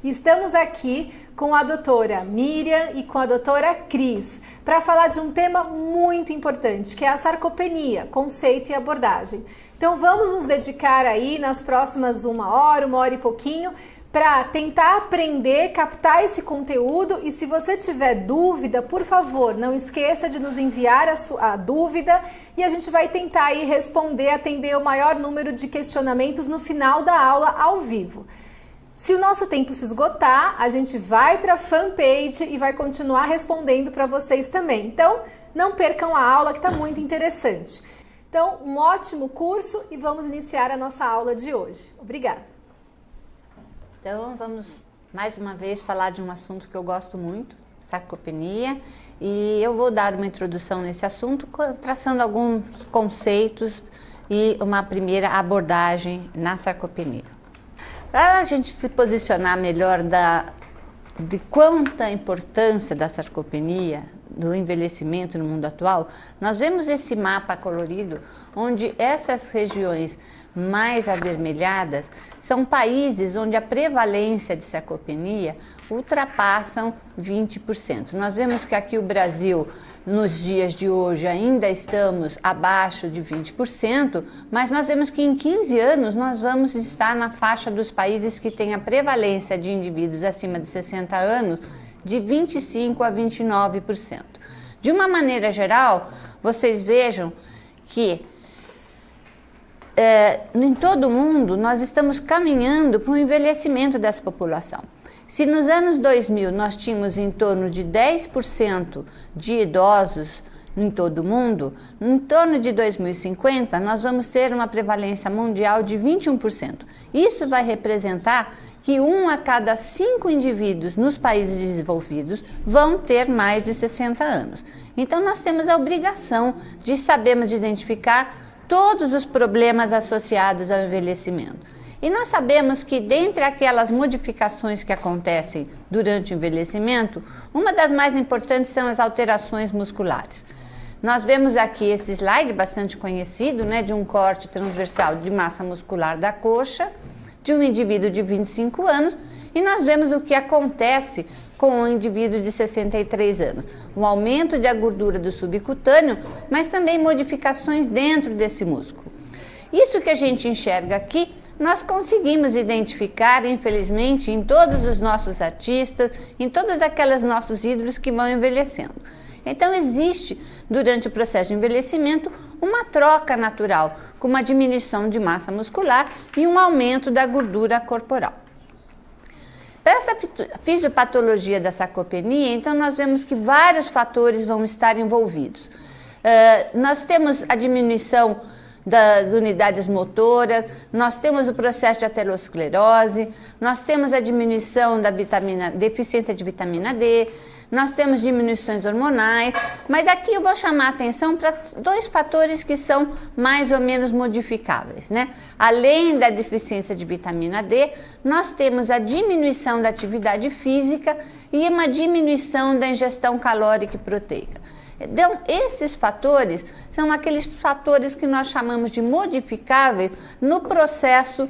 Estamos aqui com a doutora Miriam e com a doutora Cris para falar de um tema muito importante, que é a sarcopenia, conceito e abordagem. Então vamos nos dedicar aí nas próximas uma hora e pouquinho, para tentar aprender, captar esse conteúdo. E se você tiver dúvida, por favor, não esqueça de nos enviar a dúvida e a gente vai tentar aí responder, atender o maior número de questionamentos no final da aula ao vivo. Se o nosso tempo se esgotar, a gente vai para a fanpage e vai continuar respondendo para vocês também. Então, não percam a aula que está muito interessante. Então, um ótimo curso e vamos iniciar a nossa aula de hoje. Obrigada! Então, vamos mais uma vez falar de um assunto que eu gosto muito, sarcopenia, e eu vou dar uma introdução nesse assunto, traçando alguns conceitos e uma primeira abordagem na sarcopenia. Para a gente se posicionar melhor de quanta importância da sarcopenia, do envelhecimento no mundo atual, nós vemos esse mapa colorido, onde essas regiões mais avermelhadas são países onde a prevalência de sarcopenia ultrapassam 20%. Nós vemos que aqui o Brasil, nos dias de hoje, ainda estamos abaixo de 20%, mas nós vemos que em 15 anos nós vamos estar na faixa dos países que têm a prevalência de indivíduos acima de 60 anos de 25% a 29%. De uma maneira geral, vocês vejam que em todo o mundo nós estamos caminhando para um envelhecimento dessa população. Se nos anos 2000 nós tínhamos em torno de 10% de idosos em todo o mundo, em torno de 2050 nós vamos ter uma prevalência mundial de 21%. Isso vai representar que 1 a cada 5 indivíduos nos países desenvolvidos vão ter mais de 60 anos. Então nós temos a obrigação de sabermos identificar todos os problemas associados ao envelhecimento. E nós sabemos que dentre aquelas modificações que acontecem durante o envelhecimento, uma das mais importantes são as alterações musculares. Nós vemos aqui esse slide bastante conhecido, né, de um corte transversal de massa muscular da coxa, de um indivíduo de 25 anos, e nós vemos o que acontece com um indivíduo de 63 anos. Um aumento da gordura do subcutâneo, mas também modificações dentro desse músculo. Isso que a gente enxerga aqui, nós conseguimos identificar, infelizmente, em todos os nossos artistas, em todas aquelas nossos ídolos que vão envelhecendo. Então existe, durante o processo de envelhecimento, uma troca natural, com uma diminuição de massa muscular e um aumento da gordura corporal. Para essa fisiopatologia da sarcopenia, então nós vemos que vários fatores vão estar envolvidos. Nós temos a diminuição das unidades motoras, nós temos o processo de aterosclerose, nós temos a diminuição da deficiência de vitamina D, nós temos diminuições hormonais, mas aqui eu vou chamar a atenção para 2 fatores que são mais ou menos modificáveis, né? Além da deficiência de vitamina D, nós temos a diminuição da atividade física e uma diminuição da ingestão calórica e proteica. Então, esses fatores são aqueles fatores que nós chamamos de modificáveis no processo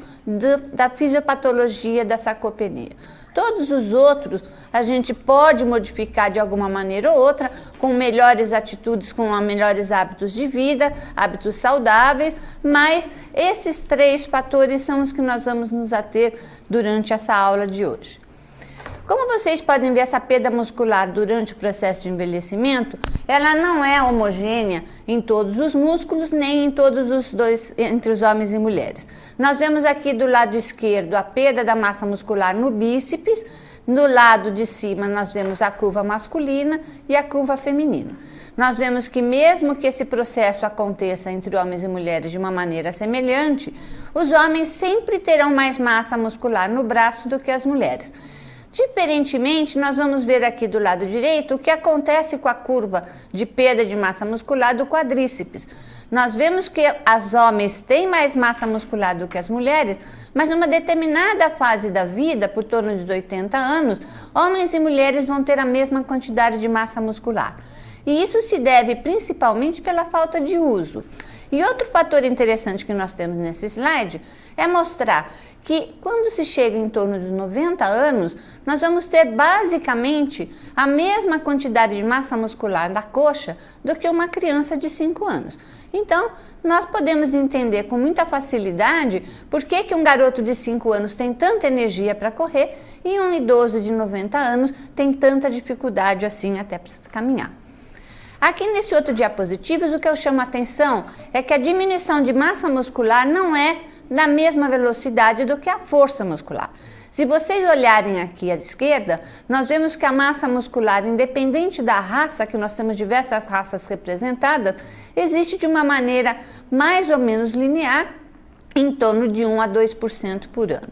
da fisiopatologia da sarcopenia. Todos os outros a gente pode modificar de alguma maneira ou outra, com melhores atitudes, com melhores hábitos de vida, hábitos saudáveis, mas esses 3 fatores são os que nós vamos nos ater durante essa aula de hoje. Como vocês podem ver, essa perda muscular durante o processo de envelhecimento, ela não é homogênea em todos os músculos, nem em todos os entre os homens e mulheres. Nós vemos aqui do lado esquerdo a perda da massa muscular no bíceps, no lado de cima nós vemos a curva masculina e a curva feminina. Nós vemos que mesmo que esse processo aconteça entre homens e mulheres de uma maneira semelhante, os homens sempre terão mais massa muscular no braço do que as mulheres. Diferentemente, nós vamos ver aqui do lado direito o que acontece com a curva de perda de massa muscular do quadríceps. Nós vemos que os homens têm mais massa muscular do que as mulheres, mas numa determinada fase da vida, por torno de 80 anos, homens e mulheres vão ter a mesma quantidade de massa muscular. E isso se deve principalmente pela falta de uso. E outro fator interessante que nós temos nesse slide é mostrar que quando se chega em torno dos 90 anos, nós vamos ter basicamente a mesma quantidade de massa muscular da coxa do que uma criança de 5 anos. Então, nós podemos entender com muita facilidade por que um garoto de 5 anos tem tanta energia para correr e um idoso de 90 anos tem tanta dificuldade assim até para caminhar. Aqui nesse outro diapositivo, o que eu chamo a atenção é que a diminuição de massa muscular não é da mesma velocidade do que a força muscular. Se vocês olharem aqui à esquerda, nós vemos que a massa muscular, independente da raça, que nós temos diversas raças representadas, existe de uma maneira mais ou menos linear, em torno de 1 a 2% por ano.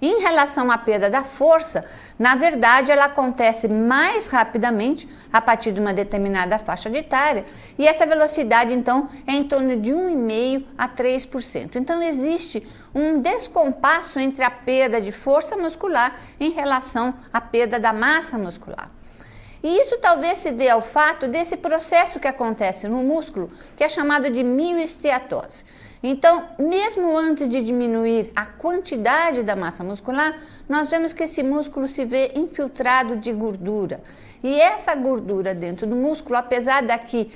Em relação à perda da força, na verdade ela acontece mais rapidamente a partir de uma determinada faixa etária e essa velocidade então é em torno de 1,5% a 3%. Então existe um descompasso entre a perda de força muscular em relação à perda da massa muscular. E isso talvez se dê ao fato desse processo que acontece no músculo, que é chamado de mioesteatose. Então, mesmo antes de diminuir a quantidade da massa muscular, nós vemos que esse músculo se vê infiltrado de gordura. E essa gordura dentro do músculo, apesar daqui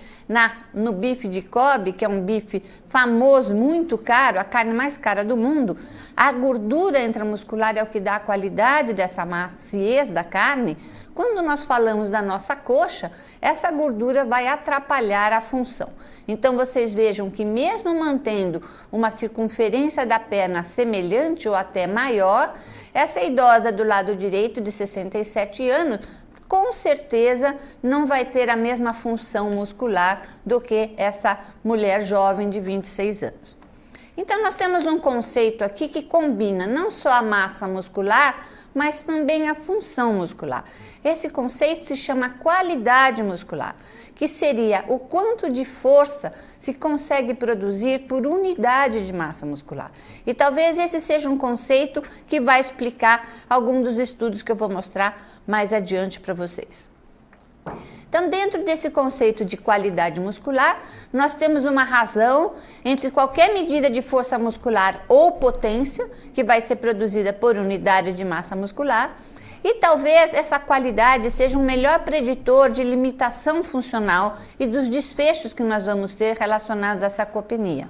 no bife de Kobe, que é um bife famoso, muito caro, a carne mais cara do mundo, a gordura intramuscular é o que dá a qualidade dessa maciez da carne. Quando nós falamos da nossa coxa, essa gordura vai atrapalhar a função. Então vocês vejam que mesmo mantendo uma circunferência da perna semelhante ou até maior, essa idosa do lado direito de 67 anos, com certeza não vai ter a mesma função muscular do que essa mulher jovem de 26 anos. Então nós temos um conceito aqui que combina não só a massa muscular, mas também a função muscular. Esse conceito se chama qualidade muscular, que seria o quanto de força se consegue produzir por unidade de massa muscular. E talvez esse seja um conceito que vai explicar algum dos estudos que eu vou mostrar mais adiante para vocês. Então, dentro desse conceito de qualidade muscular, nós temos uma razão entre qualquer medida de força muscular ou potência, que vai ser produzida por unidade de massa muscular, e talvez essa qualidade seja um melhor preditor de limitação funcional e dos desfechos que nós vamos ter relacionados à sarcopenia.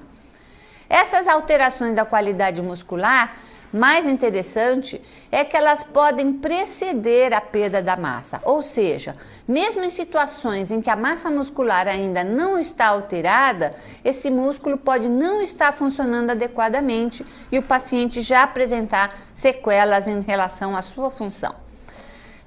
Essas alterações da qualidade muscular, mais interessante é que elas podem preceder a perda da massa, ou seja, mesmo em situações em que a massa muscular ainda não está alterada, esse músculo pode não estar funcionando adequadamente e o paciente já apresentar sequelas em relação à sua função.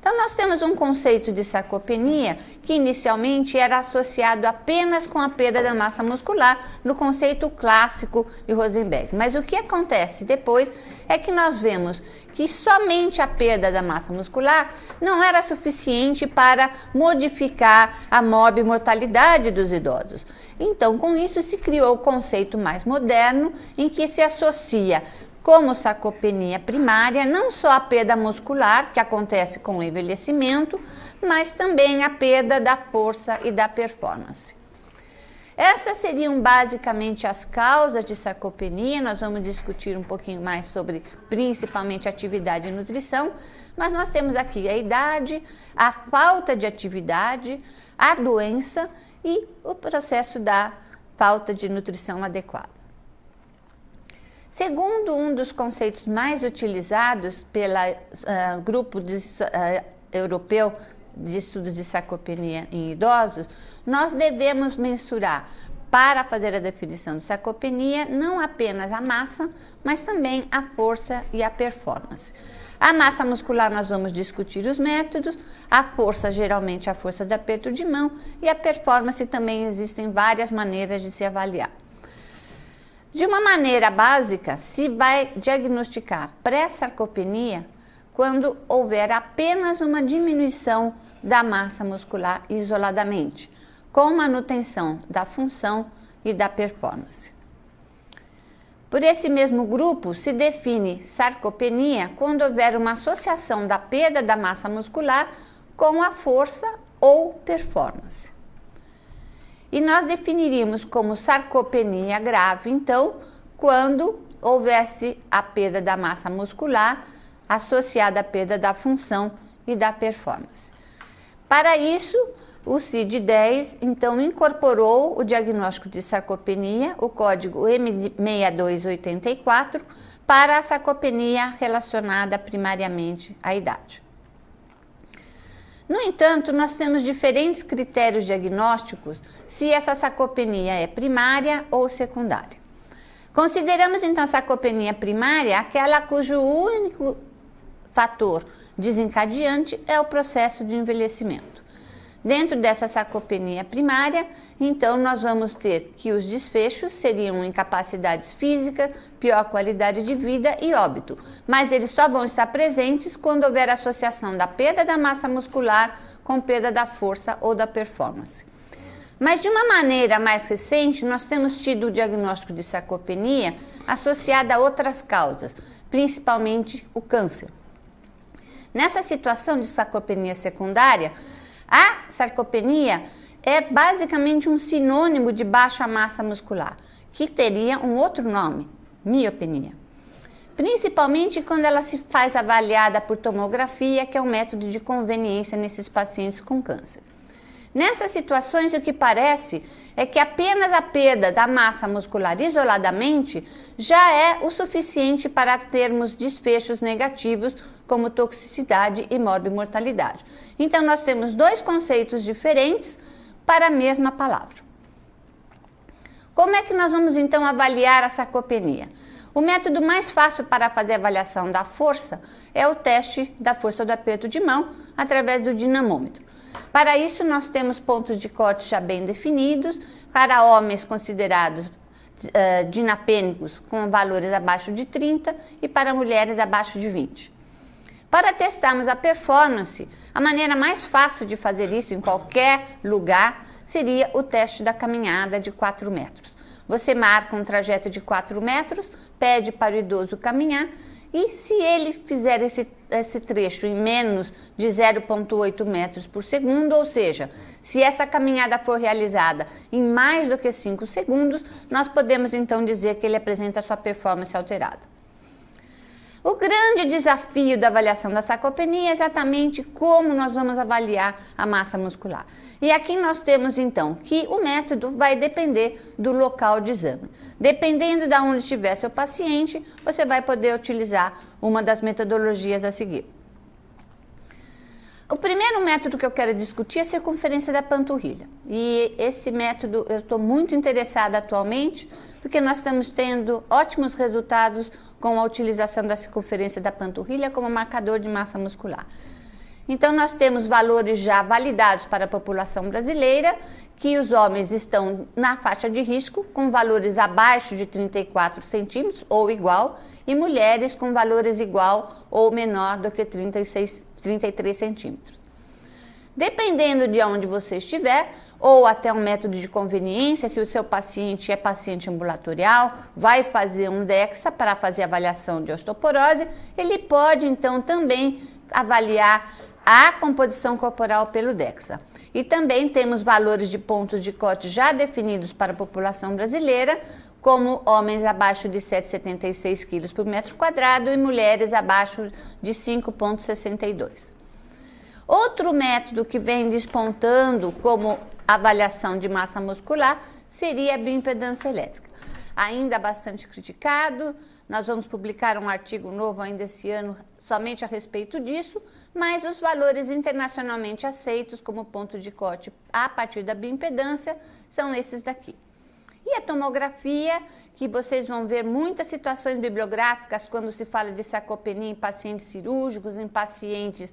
Então, nós temos um conceito de sarcopenia que inicialmente era associado apenas com a perda da massa muscular, no conceito clássico de Rosenberg. Mas o que acontece depois é que nós vemos que somente a perda da massa muscular não era suficiente para modificar a morbimortalidade dos idosos. Então, com isso se criou o conceito mais moderno, em que se associa como sarcopenia primária, não só a perda muscular, que acontece com o envelhecimento, mas também a perda da força e da performance. Essas seriam basicamente as causas de sarcopenia. Nós vamos discutir um pouquinho mais sobre principalmente atividade e nutrição, mas nós temos aqui a idade, a falta de atividade, a doença e o processo da falta de nutrição adequada. Segundo um dos conceitos mais utilizados pelo grupo europeu de estudos de sarcopenia em idosos, nós devemos mensurar, para fazer a definição de sarcopenia, não apenas a massa, mas também a força e a performance. A massa muscular nós vamos discutir os métodos, a força geralmente a força de aperto de mão e a performance também existem várias maneiras de se avaliar. De uma maneira básica, se vai diagnosticar pré-sarcopenia quando houver apenas uma diminuição da massa muscular isoladamente, com manutenção da função e da performance. Por esse mesmo grupo, se define sarcopenia quando houver uma associação da perda da massa muscular com a força ou performance. E nós definiríamos como sarcopenia grave, então, quando houvesse a perda da massa muscular associada à perda da função e da performance. Para isso, o CID-10 então incorporou o diagnóstico de sarcopenia, o código M6284, para a sarcopenia relacionada primariamente à idade. No entanto, nós temos diferentes critérios diagnósticos se essa sarcopenia é primária ou secundária. Consideramos então a sarcopenia primária aquela cujo único fator desencadeante é o processo de envelhecimento. Dentro dessa sarcopenia primária, então nós vamos ter que os desfechos seriam incapacidades físicas, pior qualidade de vida e óbito, mas eles só vão estar presentes quando houver associação da perda da massa muscular com perda da força ou da performance. Mas de uma maneira mais recente, nós temos tido o diagnóstico de sarcopenia associada a outras causas, principalmente o câncer. Nessa situação de sarcopenia secundária, a sarcopenia é basicamente um sinônimo de baixa massa muscular, que teria um outro nome, miopenia. Principalmente quando ela se faz avaliada por tomografia, que é um método de conveniência nesses pacientes com câncer. Nessas situações, o que parece é que apenas a perda da massa muscular isoladamente já é o suficiente para termos desfechos negativos, como toxicidade e morbimortalidade. Então, nós temos dois conceitos diferentes para a mesma palavra. Como é que nós vamos, então, avaliar a sarcopenia? O método mais fácil para fazer a avaliação da força é o teste da força do aperto de mão, através do dinamômetro. Para isso, nós temos pontos de corte já bem definidos, para homens considerados dinapênicos com valores abaixo de 30 e para mulheres abaixo de 20. Para testarmos a performance, a maneira mais fácil de fazer isso em qualquer lugar seria o teste da caminhada de 4 metros. Você marca um trajeto de 4 metros, pede para o idoso caminhar e se ele fizer esse trecho em menos de 0,8 metros por segundo, ou seja, se essa caminhada for realizada em mais do que 5 segundos, nós podemos então dizer que ele apresenta a sua performance alterada. O grande desafio da avaliação da sarcopenia é exatamente como nós vamos avaliar a massa muscular. E aqui nós temos então que o método vai depender do local de exame. Dependendo de onde estiver seu paciente, você vai poder utilizar uma das metodologias a seguir. O primeiro método que eu quero discutir é a circunferência da panturrilha. E esse método eu estou muito interessada atualmente, porque nós estamos tendo ótimos resultados com a utilização da circunferência da panturrilha como marcador de massa muscular. Então, nós temos valores já validados para a população brasileira, que os homens estão na faixa de risco, com valores abaixo de 34 centímetros ou igual, e mulheres com valores igual ou menor do que 33 centímetros. Dependendo de onde você estiver, ou até um método de conveniência, se o seu paciente é paciente ambulatorial, vai fazer um DEXA para fazer avaliação de osteoporose, ele pode então também avaliar a composição corporal pelo DEXA. E também temos valores de pontos de corte já definidos para a população brasileira, como homens abaixo de 7,76 kg por metro quadrado e mulheres abaixo de 5,62. Outro método que vem despontando como avaliação de massa muscular seria a bioimpedância elétrica. Ainda bastante criticado, nós vamos publicar um artigo novo ainda esse ano somente a respeito disso, mas os valores internacionalmente aceitos como ponto de corte a partir da bioimpedância são esses daqui. E a tomografia, que vocês vão ver muitas situações bibliográficas quando se fala de sarcopenia em pacientes cirúrgicos, em pacientes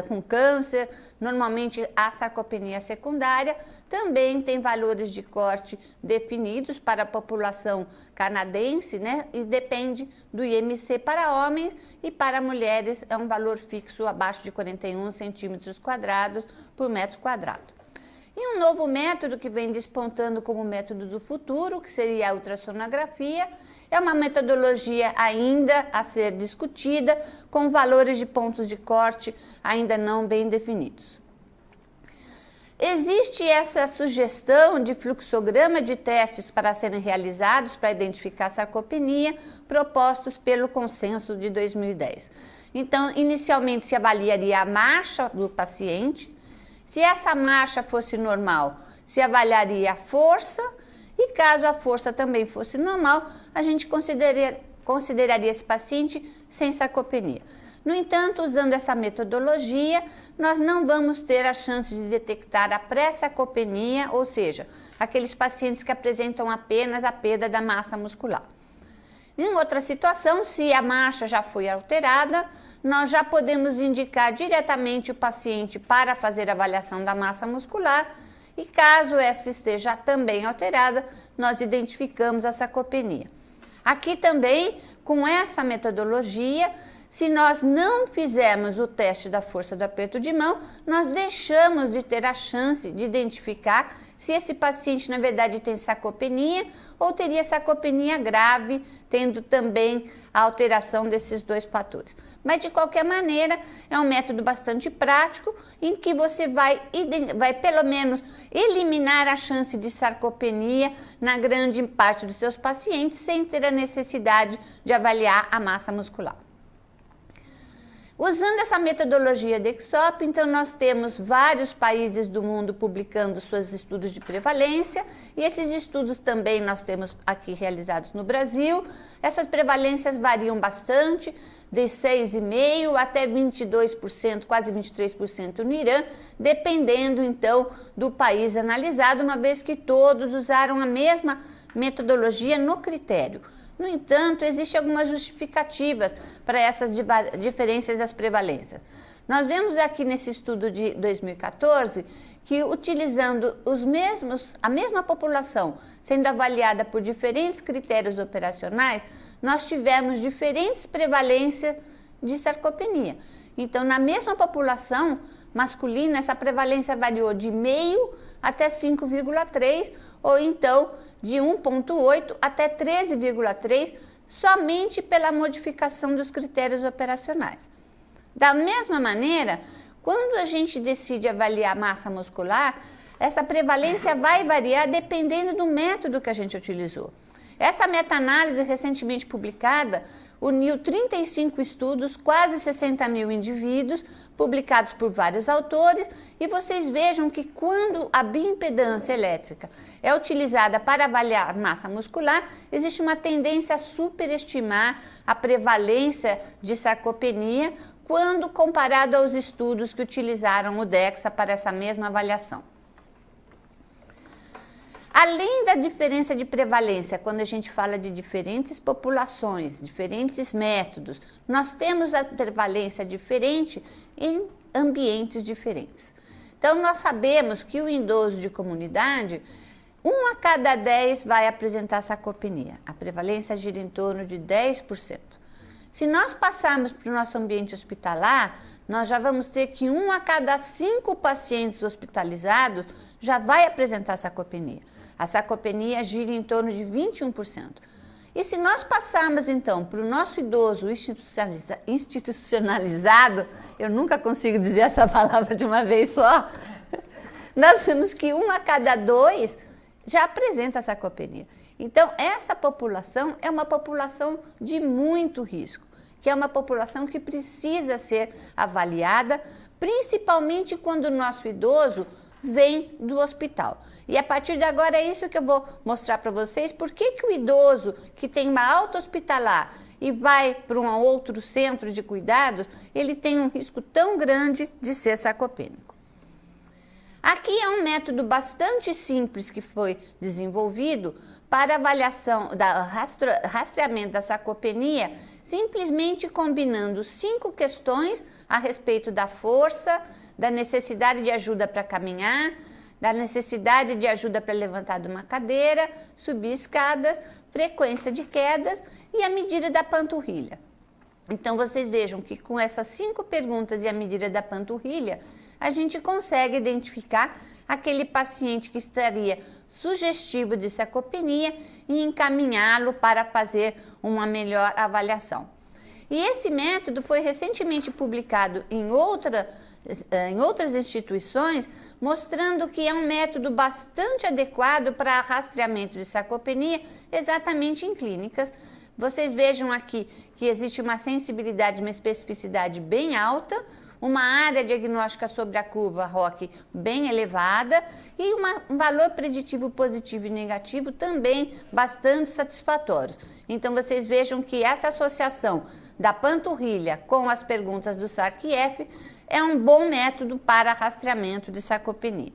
com câncer, normalmente a sarcopenia secundária, também tem valores de corte definidos para a população canadense, né? E depende do IMC para homens e para mulheres é um valor fixo abaixo de 41 centímetros quadrados por metro quadrado. E um novo método que vem despontando como método do futuro, que seria a ultrassonografia, é uma metodologia ainda a ser discutida, com valores de pontos de corte ainda não bem definidos. Existe essa sugestão de fluxograma de testes para serem realizados para identificar a sarcopenia, propostos pelo consenso de 2010. Então, inicialmente se avaliaria a marcha do paciente. Se essa marcha fosse normal, se avaliaria a força, e caso a força também fosse normal, a gente consideraria esse paciente sem sarcopenia. No entanto, usando essa metodologia, nós não vamos ter a chance de detectar a pré-sarcopenia, ou seja, aqueles pacientes que apresentam apenas a perda da massa muscular. Em outra situação, se a marcha já foi alterada, nós já podemos indicar diretamente o paciente para fazer a avaliação da massa muscular, e caso essa esteja também alterada, nós identificamos a sarcopenia. Aqui também, com essa metodologia, se nós não fizermos o teste da força do aperto de mão, nós deixamos de ter a chance de identificar se esse paciente, na verdade, tem sarcopenia ou teria sarcopenia grave, tendo também a alteração desses dois fatores. Mas, de qualquer maneira, é um método bastante prático em que você vai pelo menos eliminar a chance de sarcopenia na grande parte dos seus pacientes, sem ter a necessidade de avaliar a massa muscular. Usando essa metodologia de EXOP, então nós temos vários países do mundo publicando seus estudos de prevalência, e esses estudos também nós temos aqui realizados no Brasil. Essas prevalências variam bastante, de 6,5% até 22%, quase 23% no Irã, dependendo então do país analisado, uma vez que todos usaram a mesma metodologia no critério. No entanto, existem algumas justificativas para essas diferenças das prevalências. Nós vemos aqui nesse estudo de 2014 que, utilizando a mesma população, sendo avaliada por diferentes critérios operacionais, nós tivemos diferentes prevalências de sarcopenia. Então, na mesma população masculina, essa prevalência variou de 0,5 até 5,3, ou então de 1,8 até 13,3, somente pela modificação dos critérios operacionais. Da mesma maneira, quando a gente decide avaliar a massa muscular, essa prevalência vai variar dependendo do método que a gente utilizou. Essa meta-análise recentemente publicada uniu 35 estudos, quase 60 mil indivíduos, publicados por vários autores, e vocês vejam que quando a bioimpedância elétrica é utilizada para avaliar massa muscular, existe uma tendência a superestimar a prevalência de sarcopenia quando comparado aos estudos que utilizaram o DEXA para essa mesma avaliação. Além da diferença de prevalência, quando a gente fala de diferentes populações, diferentes métodos, nós temos a prevalência diferente em ambientes diferentes. Então, nós sabemos que o idoso de comunidade, 1 a cada 10 vai apresentar sarcopenia. A prevalência gira em torno de 10%. Se nós passarmos para o nosso ambiente hospitalar, nós já vamos ter que 1 a cada 5 pacientes hospitalizados já vai apresentar sarcopenia. A sarcopenia gira em torno de 21%. E se nós passarmos, então, para o nosso idoso institucionalizado, eu nunca consigo dizer essa palavra de uma vez só, nós vemos que 1 a cada 2 já apresenta sarcopenia. Então, essa população é uma população de muito risco, que é uma população que precisa ser avaliada, principalmente quando o nosso idoso vem do hospital. E a partir de agora é isso que eu vou mostrar para vocês, por que o idoso que tem uma alta hospitalar e vai para um outro centro de cuidados, ele tem um risco tão grande de ser sarcopênico. Aqui é um método bastante simples que foi desenvolvido para avaliação da rastreamento da sarcopenia, simplesmente combinando 5 questões a respeito da força, da necessidade de ajuda para caminhar, da necessidade de ajuda para levantar de uma cadeira, subir escadas, frequência de quedas e a medida da panturrilha. Então, vocês vejam que com essas 5 perguntas e a medida da panturrilha, a gente consegue identificar aquele paciente que estaria sugestivo de sarcopenia e encaminhá-lo para fazer uma melhor avaliação. E esse método foi recentemente publicado em outra em outras instituições, mostrando que é um método bastante adequado para rastreamento de sarcopenia, exatamente em clínicas. Vocês vejam aqui que existe uma sensibilidade, uma especificidade bem alta, uma área diagnóstica sobre a curva ROC bem elevada e um valor preditivo positivo e negativo também bastante satisfatório. Então, vocês vejam que essa associação da panturrilha com as perguntas do SARC-F é um bom método para rastreamento de sarcopenia.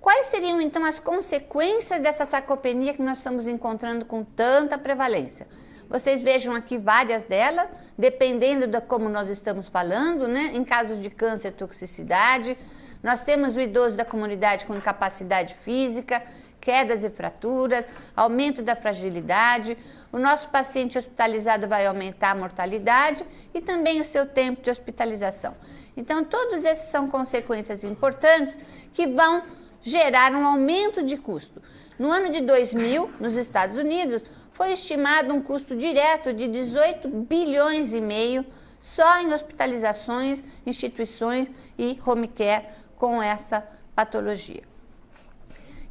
Quais seriam, então, as consequências dessa sarcopenia que nós estamos encontrando com tanta prevalência? Vocês vejam aqui várias delas, dependendo de como nós estamos falando, né? Em casos de câncer, toxicidade, nós temos o idoso da comunidade com incapacidade física, quedas e fraturas, aumento da fragilidade, o nosso paciente hospitalizado vai aumentar a mortalidade e também o seu tempo de hospitalização. Então, todos esses são consequências importantes que vão gerar um aumento de custo. No ano de 2000, nos Estados Unidos, foi estimado um custo direto de 18 bilhões e meio só em hospitalizações, instituições e home care com essa patologia.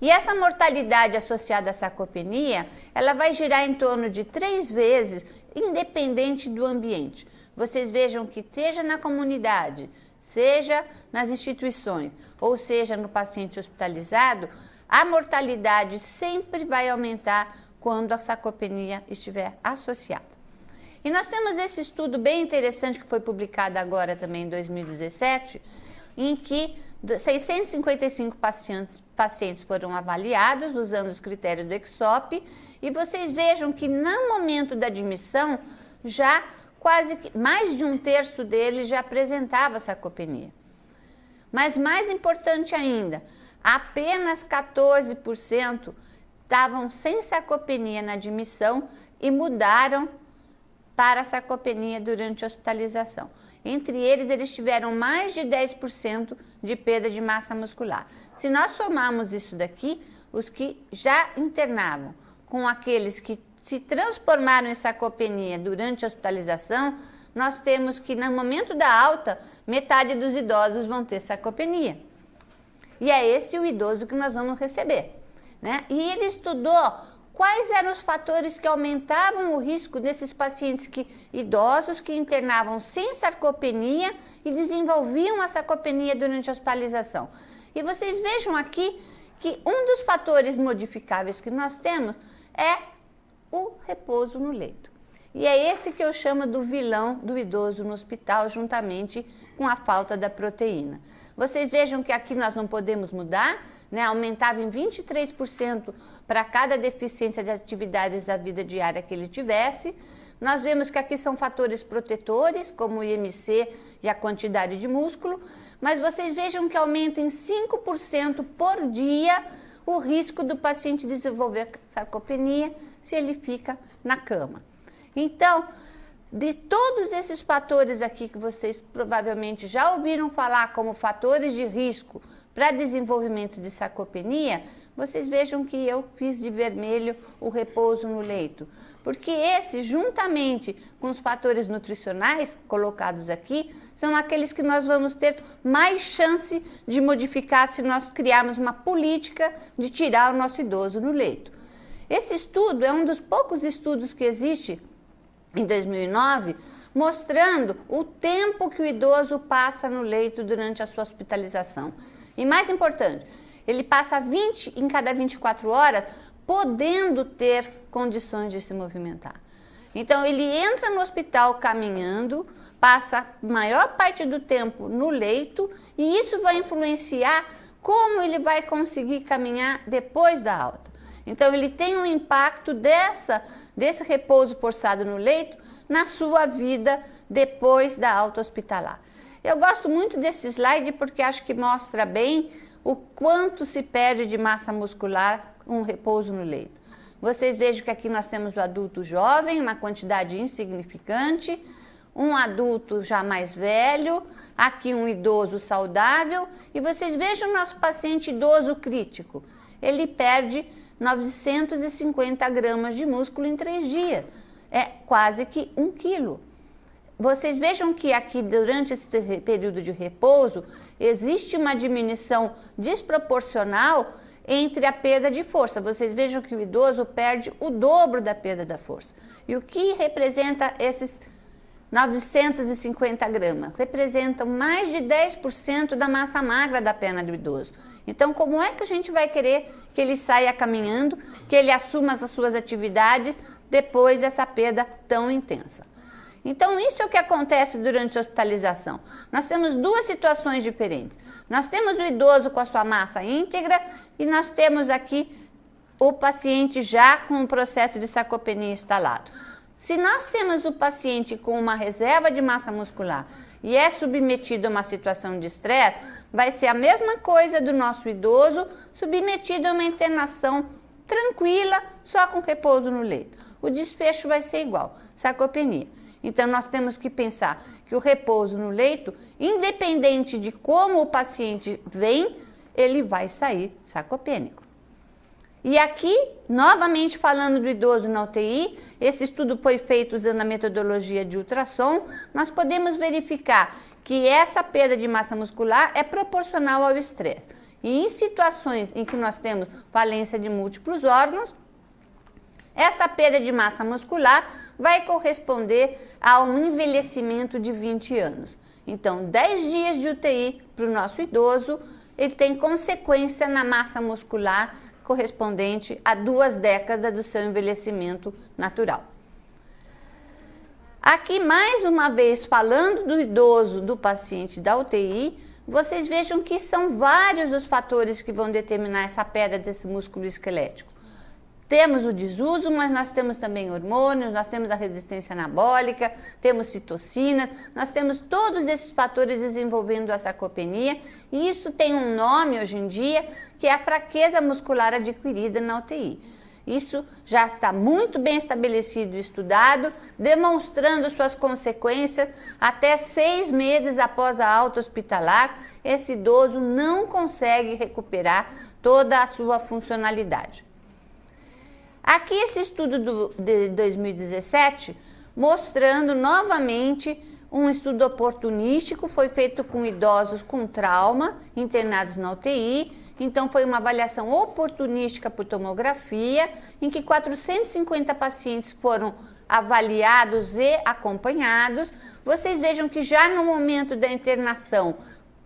E essa mortalidade associada à sarcopenia, ela vai girar em torno de 3 vezes, independente do ambiente. Vocês vejam que seja na comunidade, seja nas instituições, ou seja no paciente hospitalizado, a mortalidade sempre vai aumentar quando a sarcopenia estiver associada. E nós temos esse estudo bem interessante que foi publicado agora também em 2017, em que 655 pacientes foram avaliados usando os critérios do EXOP, e vocês vejam que no momento da admissão, já quase que mais de 1/3 deles já apresentava sarcopenia. Mas mais importante ainda, apenas 14% estavam sem sarcopenia na admissão e mudaram para a sarcopenia durante a hospitalização. Entre eles, eles tiveram mais de 10% de perda de massa muscular. Se nós somarmos isso daqui, os que já internavam com aqueles que se transformaram em sarcopenia durante a hospitalização, nós temos que no momento da alta, metade dos idosos vão ter sarcopenia. E é esse o idoso que nós vamos receber, né? E ele estudou quais eram os fatores que aumentavam o risco desses pacientes idosos que internavam sem sarcopenia e desenvolviam a sarcopenia durante a hospitalização. E vocês vejam aqui que um dos fatores modificáveis que nós temos é o repouso no leito. E é esse que eu chamo do vilão do idoso no hospital, juntamente com a falta da proteína. Vocês vejam que aqui nós não podemos mudar, né? Aumentava em 23% para cada deficiência de atividades da vida diária que ele tivesse. Nós vemos que aqui são fatores protetores, como o IMC e a quantidade de músculo, mas vocês vejam que aumenta em 5% por dia o risco do paciente desenvolver sarcopenia se ele fica na cama. Então, de todos esses fatores aqui que vocês provavelmente já ouviram falar como fatores de risco para desenvolvimento de sarcopenia, vocês vejam que eu fiz de vermelho o repouso no leito, porque esse, juntamente com os fatores nutricionais colocados aqui, são aqueles que nós vamos ter mais chance de modificar se nós criarmos uma política de tirar o nosso idoso no leito. Esse estudo é um dos poucos estudos que existe em 2009, mostrando o tempo que o idoso passa no leito durante a sua hospitalização. E mais importante, ele passa 20 em cada 24 horas, podendo ter condições de se movimentar. Então, ele entra no hospital caminhando, passa a maior parte do tempo no leito, e isso vai influenciar como ele vai conseguir caminhar depois da alta. Então, ele tem um impacto desse repouso forçado no leito na sua vida depois da alta hospitalar. Eu gosto muito desse slide porque acho que mostra bem o quanto se perde de massa muscular com repouso no leito. Vocês vejam que aqui nós temos o adulto jovem, uma quantidade insignificante, um adulto já mais velho, aqui um idoso saudável, e vocês vejam o nosso paciente idoso crítico. Ele perde 950 gramas de músculo em 3 dias, é quase que 1 quilo. vocês vejam que aqui, durante esse período de repouso, existe uma diminuição desproporcional entre a perda de força. Vocês vejam que o idoso perde o dobro da perda da força. E o que representa esses 950 gramas? Representam mais de 10% da massa magra da perna do idoso. Então, como é que a gente vai querer que ele saia caminhando, que ele assuma as suas atividades depois dessa perda tão intensa? Então, isso é o que acontece durante a hospitalização. Nós temos duas situações diferentes. Nós temos o idoso com a sua massa íntegra e nós temos aqui o paciente já com um processo de sarcopenia instalado. Se nós temos o paciente com uma reserva de massa muscular e é submetido a uma situação de estresse, vai ser a mesma coisa do nosso idoso submetido a uma internação tranquila, só com repouso no leito. O desfecho vai ser igual, sarcopenia. Então, nós temos que pensar que o repouso no leito, independente de como o paciente vem, ele vai sair sarcopênico. E aqui, novamente falando do idoso na UTI, esse estudo foi feito usando a metodologia de ultrassom, nós podemos verificar que essa perda de massa muscular é proporcional ao estresse. E em situações em que nós temos falência de múltiplos órgãos, essa perda de massa muscular vai corresponder a um envelhecimento de 20 anos. Então, 10 dias de UTI para o nosso idoso, ele tem consequência na massa muscular correspondente a 2 décadas do seu envelhecimento natural. Aqui, mais uma vez, falando do idoso, do paciente da UTI, vocês vejam que são vários os fatores que vão determinar essa perda desse músculo esquelético. Temos o desuso, mas nós temos também hormônios, nós temos a resistência anabólica, temos citocina, nós temos todos esses fatores desenvolvendo a sarcopenia, e isso tem um nome hoje em dia, que é a fraqueza muscular adquirida na UTI. Isso já está muito bem estabelecido e estudado, demonstrando suas consequências até 6 meses após a alta hospitalar, esse idoso não consegue recuperar toda a sua funcionalidade. Aqui esse estudo de 2017, mostrando novamente um estudo oportunístico, foi feito com idosos com trauma, internados na UTI, então foi uma avaliação oportunística por tomografia, em que 450 pacientes foram avaliados e acompanhados. Vocês vejam que já no momento da internação,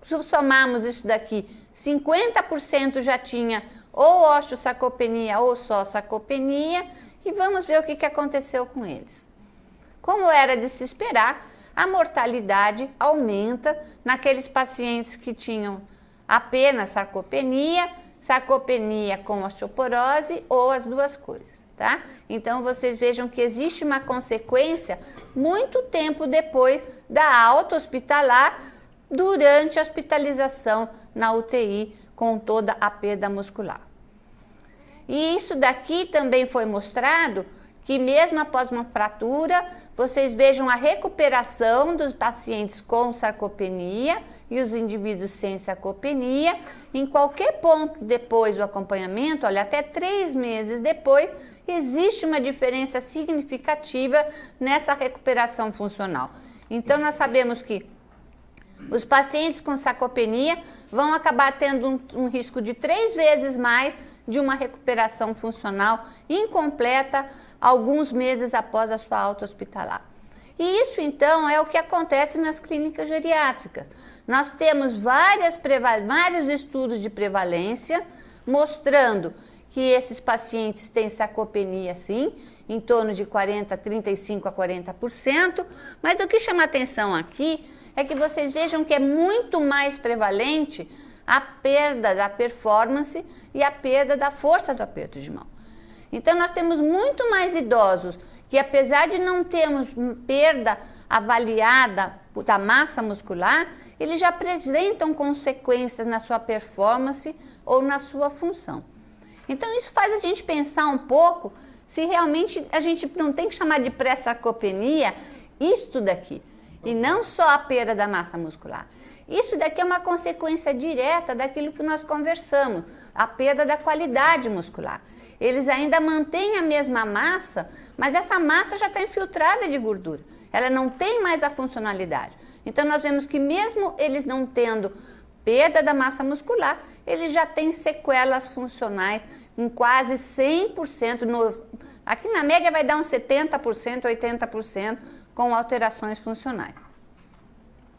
se somarmos isso daqui, 50% já tinha ou osteosarcopenia ou só sarcopenia, e vamos ver o que aconteceu com eles. Como era de se esperar, a mortalidade aumenta naqueles pacientes que tinham apenas sarcopenia, sarcopenia com osteoporose ou as duas coisas, tá? Então, vocês vejam que existe uma consequência muito tempo depois da alta hospitalar, durante a hospitalização na UTI com toda a perda muscular. E isso daqui também foi mostrado que mesmo após uma fratura, vocês vejam a recuperação dos pacientes com sarcopenia e os indivíduos sem sarcopenia, em qualquer ponto depois do acompanhamento, olha, até 3 meses depois, existe uma diferença significativa nessa recuperação funcional. Então, nós sabemos que os pacientes com sarcopenia vão acabar tendo um risco de 3 vezes mais de uma recuperação funcional incompleta alguns meses após a sua alta hospitalar. E isso, então, é o que acontece nas clínicas geriátricas. Nós temos vários estudos de prevalência mostrando que esses pacientes têm sarcopenia, sim, em torno de 35% a 40%, mas o que chama atenção aqui é que vocês vejam que é muito mais prevalente a perda da performance e a perda da força do aperto de mão. Então, nós temos muito mais idosos que, apesar de não termos perda avaliada da massa muscular, eles já apresentam consequências na sua performance ou na sua função. Então, isso faz a gente pensar um pouco se realmente a gente não tem que chamar de pré-sarcopenia isto daqui, e não só a perda da massa muscular. Isso daqui é uma consequência direta daquilo que nós conversamos, a perda da qualidade muscular. Eles ainda mantêm a mesma massa, mas essa massa já está infiltrada de gordura. Ela não tem mais a funcionalidade. Então nós vemos que mesmo eles não tendo perda da massa muscular, eles já têm sequelas funcionais em quase 100%. Aqui na média vai dar uns 70%, 80% com alterações funcionais.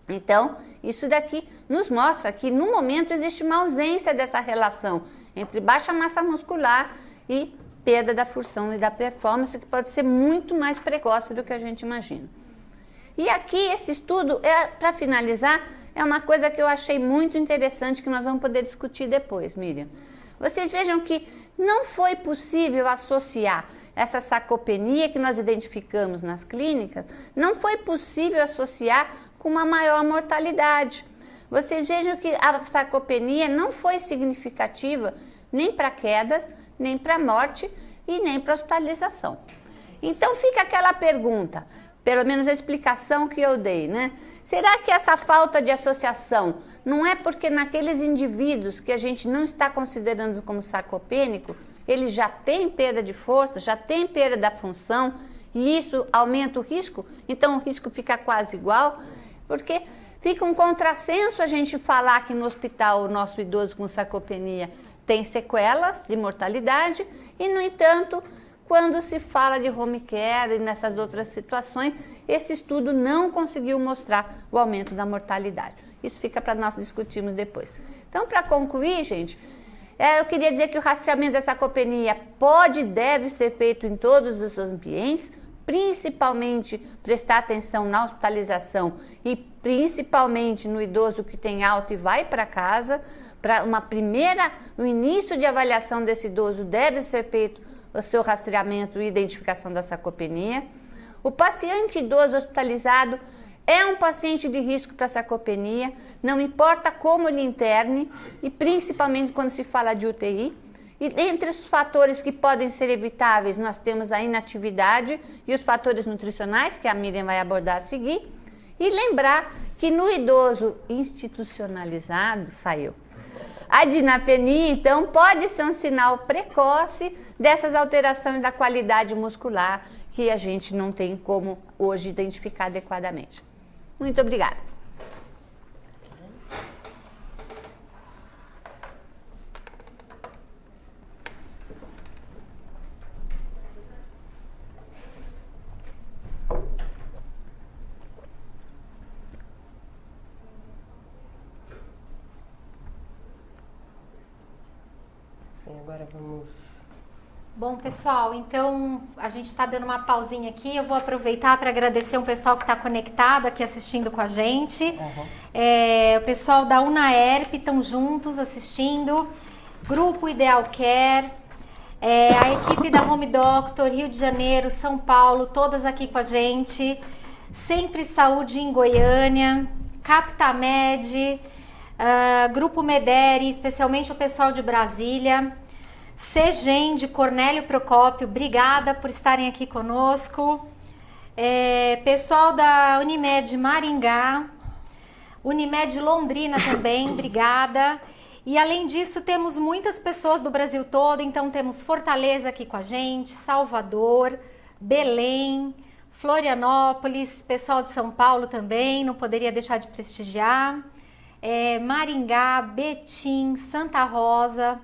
Então, isso daqui nos mostra que no momento existe uma ausência dessa relação entre baixa massa muscular e perda da função e da performance, que pode ser muito mais precoce do que a gente imagina. E aqui esse estudo, para finalizar, é uma coisa que eu achei muito interessante que nós vamos poder discutir depois, Miriam. Vocês vejam que não foi possível associar essa sarcopenia que nós identificamos nas clínicas, não foi possível associar com uma maior mortalidade. Vocês vejam que a sarcopenia não foi significativa nem para quedas, nem para morte e nem para hospitalização. Então fica aquela pergunta, pelo menos a explicação que eu dei, né? Será que essa falta de associação não é porque naqueles indivíduos que a gente não está considerando como sarcopênico, eles já têm perda de força, já têm perda da função e isso aumenta o risco? Então o risco fica quase igual? Porque fica um contrassenso a gente falar que no hospital o nosso idoso com sarcopenia tem sequelas de mortalidade e, no entanto, quando se fala de home care e nessas outras situações, esse estudo não conseguiu mostrar o aumento da mortalidade. Isso fica para nós discutirmos depois. Então, para concluir, gente, eu queria dizer que o rastreamento da sarcopenia pode e deve ser feito em todos os ambientes, principalmente prestar atenção na hospitalização e principalmente no idoso que tem alta e vai para casa. Para o início de avaliação desse idoso deve ser feito o seu rastreamento e identificação da sarcopenia. O paciente idoso hospitalizado é um paciente de risco para sarcopenia, não importa como ele interne e principalmente quando se fala de UTI. E entre os fatores que podem ser evitáveis, nós temos a inatividade e os fatores nutricionais, que a Miriam vai abordar a seguir. E lembrar que no idoso institucionalizado, a dinapenia, então, pode ser um sinal precoce dessas alterações da qualidade muscular que a gente não tem como hoje identificar adequadamente. Muito obrigada. Agora vamos... Bom, pessoal, então a gente está dando uma pausinha aqui. Eu vou aproveitar para agradecer o pessoal que está conectado aqui assistindo com a gente. O pessoal da UNAERP estão juntos assistindo. Grupo Ideal Care, a equipe da Home Doctor, Rio de Janeiro, São Paulo, todas aqui com a gente. Sempre Saúde em Goiânia, Captamed, Grupo Mederi, especialmente o pessoal de Brasília. CEGEM de Cornélio Procópio, obrigada por estarem aqui conosco. Pessoal da Unimed Maringá, Unimed Londrina também, obrigada. E além disso, temos muitas pessoas do Brasil todo, então temos Fortaleza aqui com a gente, Salvador, Belém, Florianópolis, pessoal de São Paulo também, não poderia deixar de prestigiar. Maringá, Betim, Santa Rosa.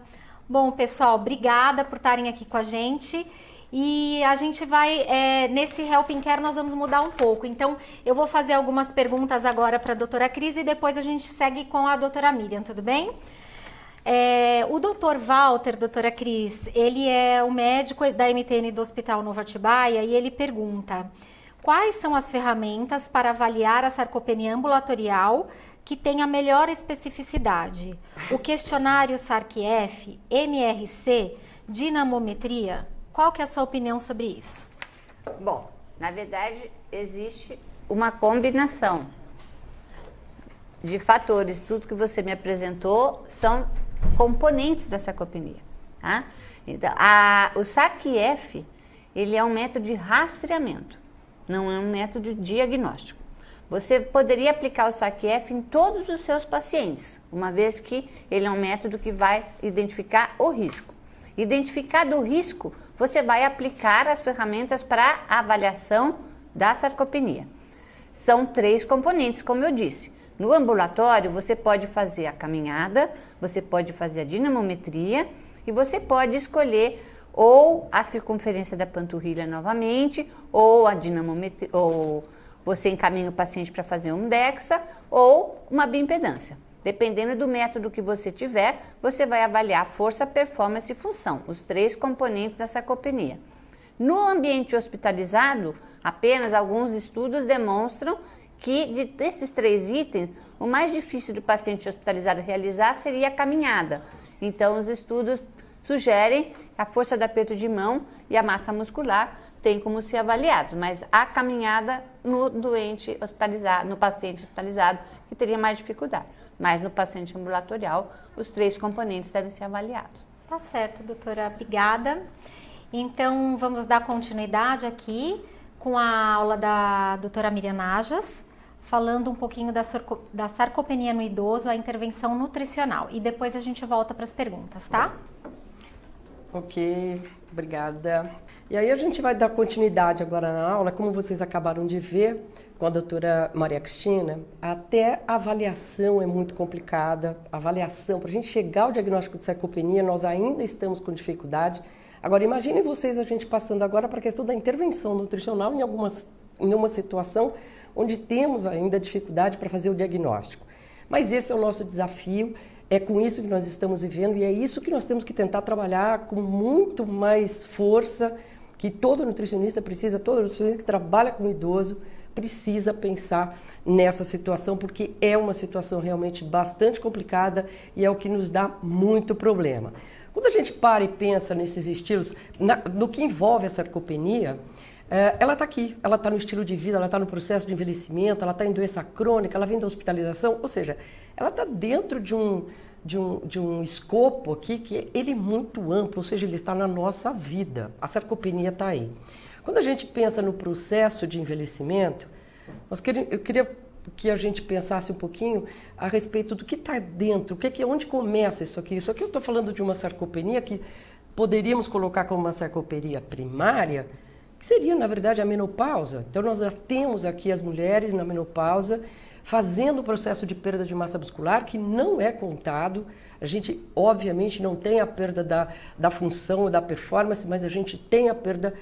Bom, pessoal, obrigada por estarem aqui com a gente. E a gente vai, nesse Helping Care nós vamos mudar um pouco. Então, eu vou fazer algumas perguntas agora para a doutora Cris e depois a gente segue com a doutora Miriam, tudo bem? O doutor Walter, doutora Cris, ele é o médico da MTN do Hospital Novo Atibaia e ele pergunta: quais são as ferramentas para avaliar a sarcopenia ambulatorial que tem a melhor especificidade? O questionário SARC-F, MRC, dinamometria? Qual que é a sua opinião sobre isso? Bom, na verdade, existe uma combinação de fatores. Tudo que você me apresentou são componentes da sarcopenia. Tá? Então, o SARC-F, ele é um método de rastreamento, não é um método diagnóstico. Você poderia aplicar o SAQ-F em todos os seus pacientes, uma vez que ele é um método que vai identificar o risco. Identificado o risco, você vai aplicar as ferramentas para a avaliação da sarcopenia. São 3 componentes, como eu disse. No ambulatório, você pode fazer a caminhada, você pode fazer a dinamometria e você pode escolher ou a circunferência da panturrilha novamente, ou a dinamometria, ou você encaminha o paciente para fazer um DEXA ou uma bioimpedância. Dependendo do método que você tiver, você vai avaliar força, performance e função, os 3 componentes da sarcopenia. No ambiente hospitalizado, apenas alguns estudos demonstram que desses 3 itens, o mais difícil do paciente hospitalizado realizar seria a caminhada. Então, os estudos sugerem a força do aperto de mão e a massa muscular tem como ser avaliados, mas a caminhada no doente hospitalizado, no paciente hospitalizado, que teria mais dificuldade. Mas no paciente ambulatorial, os 3 componentes devem ser avaliados. Tá certo, doutora. Obrigada. Então, vamos dar continuidade aqui com a aula da doutora Miriam Najas, falando um pouquinho da sarcopenia no idoso, a intervenção nutricional. E depois a gente volta para as perguntas, tá? Ok, obrigada. E aí a gente vai dar continuidade agora na aula, como vocês acabaram de ver com a doutora Maria Cristina, até a avaliação é muito complicada. A avaliação, para a gente chegar ao diagnóstico de sarcopenia, nós ainda estamos com dificuldade. Agora, imaginem vocês a gente passando agora para a questão da intervenção nutricional em uma situação onde temos ainda dificuldade para fazer o diagnóstico. Mas esse é o nosso desafio, é com isso que nós estamos vivendo e é isso que nós temos que tentar trabalhar com muito mais força, que todo nutricionista precisa, todo nutricionista que trabalha com idoso precisa pensar nessa situação, porque é uma situação realmente bastante complicada e é o que nos dá muito problema. Quando a gente para e pensa nesses estilos, no que envolve a sarcopenia, ela está aqui, ela está no estilo de vida, ela está no processo de envelhecimento, ela está em doença crônica, ela vem da hospitalização, ou seja, ela está dentro de um escopo aqui que ele é muito amplo, ou seja, ele está na nossa vida, a sarcopenia está aí. Quando a gente pensa no processo de envelhecimento, eu queria que a gente pensasse um pouquinho a respeito do que está dentro, onde começa isso aqui. Isso aqui eu estou falando de uma sarcopenia que poderíamos colocar como uma sarcopenia primária, que seria, na verdade, a menopausa. Então, nós já temos aqui as mulheres na menopausa fazendo o processo de perda de massa muscular, que não é contado. A gente, obviamente, não tem a perda da função, da performance, mas a gente tem a perda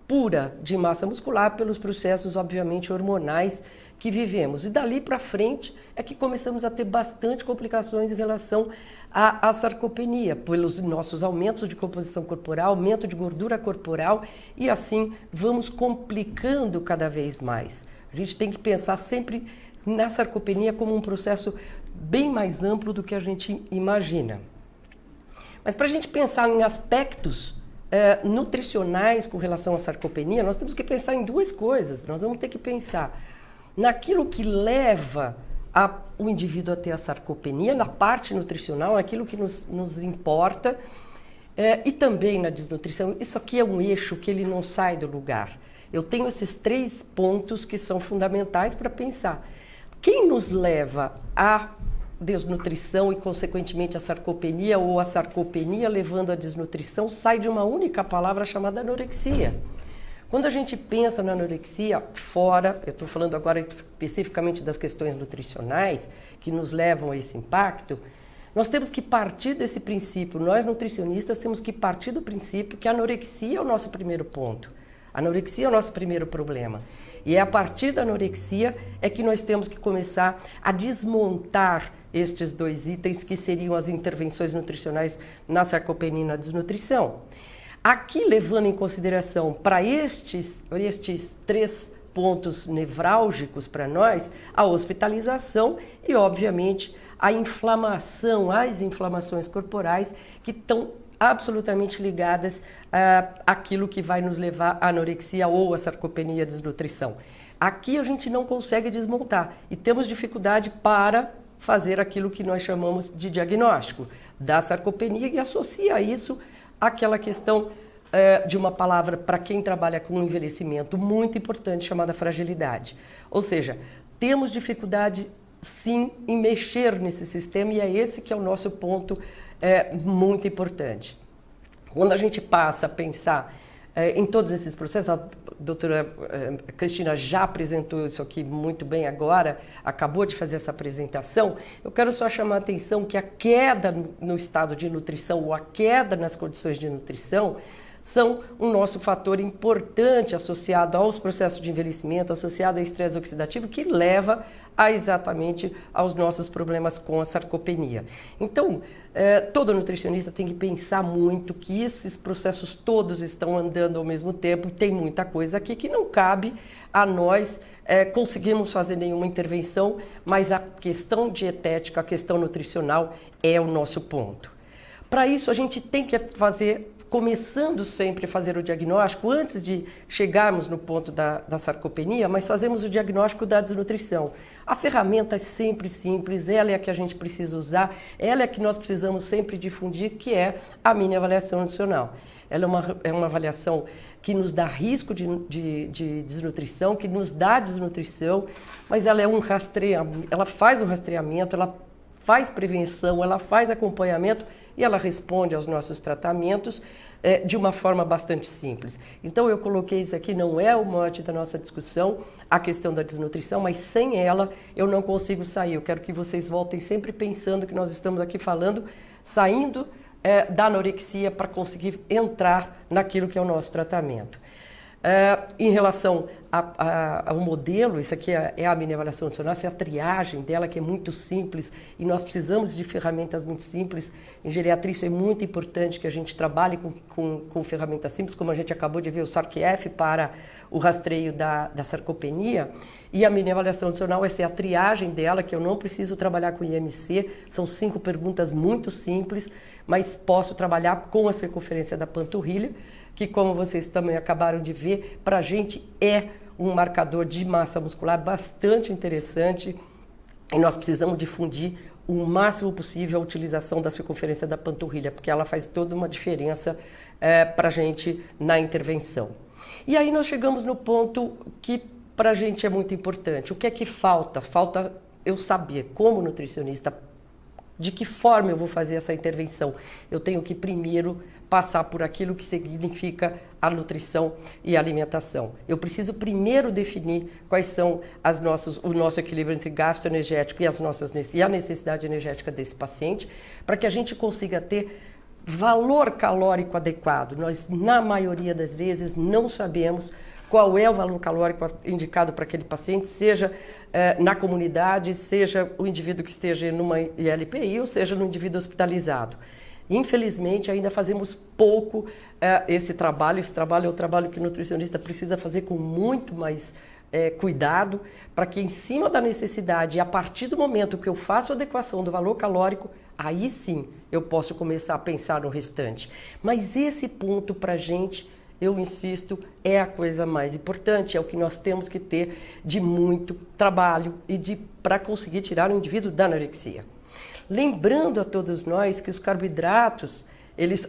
pura de massa muscular pelos processos, obviamente, hormonais que vivemos. E dali para frente é que começamos a ter bastante complicações em relação à sarcopenia, pelos nossos aumentos de composição corporal, aumento de gordura corporal, e assim vamos complicando cada vez mais. A gente tem que pensar sempre na sarcopenia como um processo bem mais amplo do que a gente imagina. Mas para a gente pensar em aspectos nutricionais com relação à sarcopenia, nós temos que pensar em 2 coisas. Nós vamos ter que pensar naquilo que leva o indivíduo a ter a sarcopenia, na parte nutricional, naquilo que nos importa, e também na desnutrição. Isso aqui é um eixo que ele não sai do lugar. Eu tenho esses 3 pontos que são fundamentais para pensar. Quem nos leva à desnutrição e, consequentemente, a sarcopenia ou a sarcopenia levando à desnutrição sai de uma única palavra chamada anorexia. Quando a gente pensa na anorexia fora, eu estou falando agora especificamente das questões nutricionais que nos levam a esse impacto, nós temos que partir desse princípio, nós nutricionistas temos que partir do princípio que a anorexia é o nosso primeiro ponto. A anorexia é o nosso primeiro problema. E é a partir da anorexia é que nós temos que começar a desmontar estes 2 itens que seriam as intervenções nutricionais na sarcopenia e na desnutrição. Aqui, levando em consideração para estes 3 pontos nevrálgicos para nós, a hospitalização e, obviamente, a inflamação, as inflamações corporais que estão absolutamente ligadas àquilo que vai nos levar à anorexia ou à sarcopenia e à desnutrição. Aqui a gente não consegue desmontar e temos dificuldade para fazer aquilo que nós chamamos de diagnóstico da sarcopenia e associa isso àquela questão de uma palavra para quem trabalha com envelhecimento muito importante chamada fragilidade. Ou seja, temos dificuldade sim em mexer nesse sistema e é esse que é o nosso ponto muito importante. Quando a gente passa a pensar em todos esses processos, a doutora Cristina já apresentou isso aqui muito bem agora, acabou de fazer essa apresentação, eu quero só chamar a atenção que a queda no estado de nutrição ou a queda nas condições de nutrição são um nosso fator importante associado aos processos de envelhecimento, associado ao estresse oxidativo, que leva exatamente aos nossos problemas com a sarcopenia. Então, todo nutricionista tem que pensar muito que esses processos todos estão andando ao mesmo tempo e tem muita coisa aqui que não cabe a nós conseguirmos fazer nenhuma intervenção, mas a questão dietética, a questão nutricional é o nosso ponto. Para isso, a gente tem que fazer, começando sempre a fazer o diagnóstico, antes de chegarmos no ponto da sarcopenia, mas fazemos o diagnóstico da desnutrição. A ferramenta é sempre simples, ela é a que a gente precisa usar, ela é a que nós precisamos sempre difundir, que é a mini avaliação nutricional. Ela é uma avaliação que nos dá risco de desnutrição, que nos dá desnutrição, mas ela é ela faz um rastreamento, ela faz prevenção, ela faz acompanhamento e ela responde aos nossos tratamentos de uma forma bastante simples. Então eu coloquei isso aqui, não é o mote da nossa discussão, a questão da desnutrição, mas sem ela eu não consigo sair. Eu quero que vocês voltem sempre pensando que nós estamos aqui falando, saindo da anorexia para conseguir entrar naquilo que é o nosso tratamento. Em relação ao modelo, isso aqui é a mini avaliação nutricional, essa é a triagem dela, que é muito simples e nós precisamos de ferramentas muito simples. Em geriatria isso é muito importante que a gente trabalhe com ferramentas simples, como a gente acabou de ver o SARC-F para o rastreio da sarcopenia. E a mini avaliação nutricional, essa é a triagem dela, que eu não preciso trabalhar com IMC, são 5 perguntas muito simples, mas posso trabalhar com a circunferência da panturrilha, que, como vocês também acabaram de ver, para a gente é um marcador de massa muscular bastante interessante e nós precisamos difundir o máximo possível a utilização da circunferência da panturrilha, porque ela faz toda uma diferença para a gente na intervenção. E aí nós chegamos no ponto que para a gente é muito importante. O que é que falta? Falta eu saber, como nutricionista, de que forma eu vou fazer essa intervenção. Eu tenho que primeiro passar por aquilo que significa a nutrição e a alimentação. Eu preciso primeiro definir quais são o nosso equilíbrio entre gasto energético e a necessidade energética desse paciente, para que a gente consiga ter valor calórico adequado. Nós, na maioria das vezes, não sabemos qual é o valor calórico indicado para aquele paciente, seja na comunidade, seja o indivíduo que esteja numa ILPI ou seja no indivíduo hospitalizado. Infelizmente, ainda fazemos pouco esse trabalho. Esse trabalho é um trabalho que o nutricionista precisa fazer com muito mais cuidado, para que em cima da necessidade, e a partir do momento que eu faço a adequação do valor calórico, aí sim eu posso começar a pensar no restante. Mas esse ponto para a gente, eu insisto, é a coisa mais importante, é o que nós temos que ter de muito trabalho e para conseguir tirar o indivíduo da anorexia. Lembrando a todos nós que os carboidratos,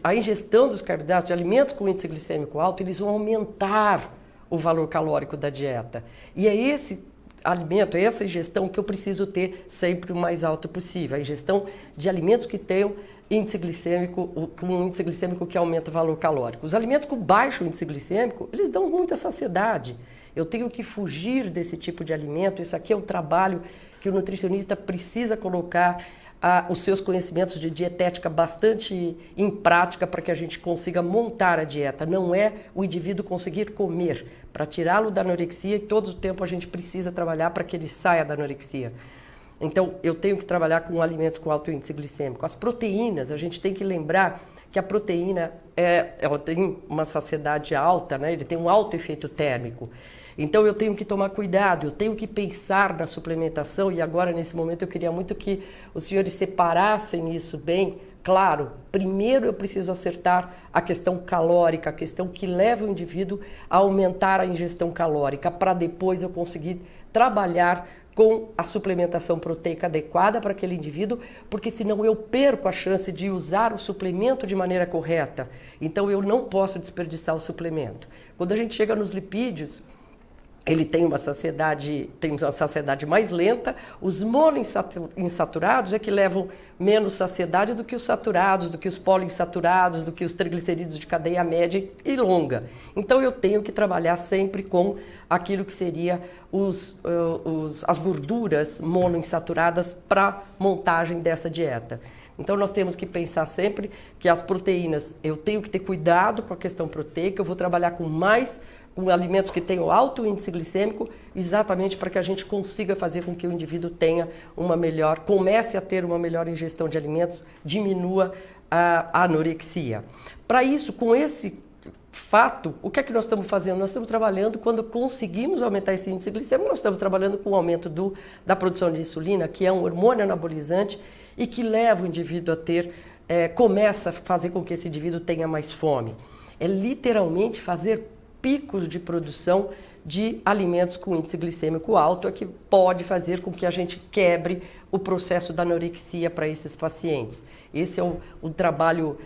a ingestão dos carboidratos, de alimentos com índice glicêmico alto, eles vão aumentar o valor calórico da dieta. E é esse alimento, é essa ingestão que eu preciso ter sempre o mais alto possível. A ingestão de alimentos que tenham índice glicêmico, com um índice glicêmico que aumenta o valor calórico. Os alimentos com baixo índice glicêmico, eles dão muita saciedade. Eu tenho que fugir desse tipo de alimento. Isso aqui é um trabalho que o nutricionista precisa colocar os seus conhecimentos de dietética bastante em prática para que a gente consiga montar a dieta. Não é o indivíduo conseguir comer. Para tirá-lo da anorexia, e todo o tempo a gente precisa trabalhar para que ele saia da anorexia. Então, eu tenho que trabalhar com alimentos com alto índice glicêmico. As proteínas, a gente tem que lembrar que a proteína ela tem uma saciedade alta, né? Ele tem um alto efeito térmico. Então eu tenho que tomar cuidado, eu tenho que pensar na suplementação e agora nesse momento eu queria muito que os senhores separassem isso bem. Claro, primeiro eu preciso acertar a questão calórica, a questão que leva o indivíduo a aumentar a ingestão calórica, para depois eu conseguir trabalhar com a suplementação proteica adequada para aquele indivíduo, porque senão eu perco a chance de usar o suplemento de maneira correta. Então eu não posso desperdiçar o suplemento. Quando a gente chega nos lipídios, ele tem uma saciedade mais lenta. Os monoinsaturados é que levam menos saciedade do que os saturados, do que os poliinsaturados, do que os triglicerídeos de cadeia média e longa. Então eu tenho que trabalhar sempre com aquilo que seria as gorduras monoinsaturadas para montagem dessa dieta. Então nós temos que pensar sempre que as proteínas, eu tenho que ter cuidado com a questão proteica, eu vou trabalhar com alimentos que tenham alto índice glicêmico, exatamente para que a gente consiga fazer com que o indivíduo tenha comece a ter uma melhor ingestão de alimentos, diminua a anorexia. Para isso, com esse fato, o que é que nós estamos fazendo? Nós estamos trabalhando, quando conseguimos aumentar esse índice glicêmico, nós estamos trabalhando com o aumento da produção de insulina, que é um hormônio anabolizante e que leva o indivíduo a começa a fazer com que esse indivíduo tenha mais fome. É literalmente fazer picos de produção de alimentos com índice glicêmico alto é que pode fazer com que a gente quebre o processo da anorexia para esses pacientes. Esse é o trabalho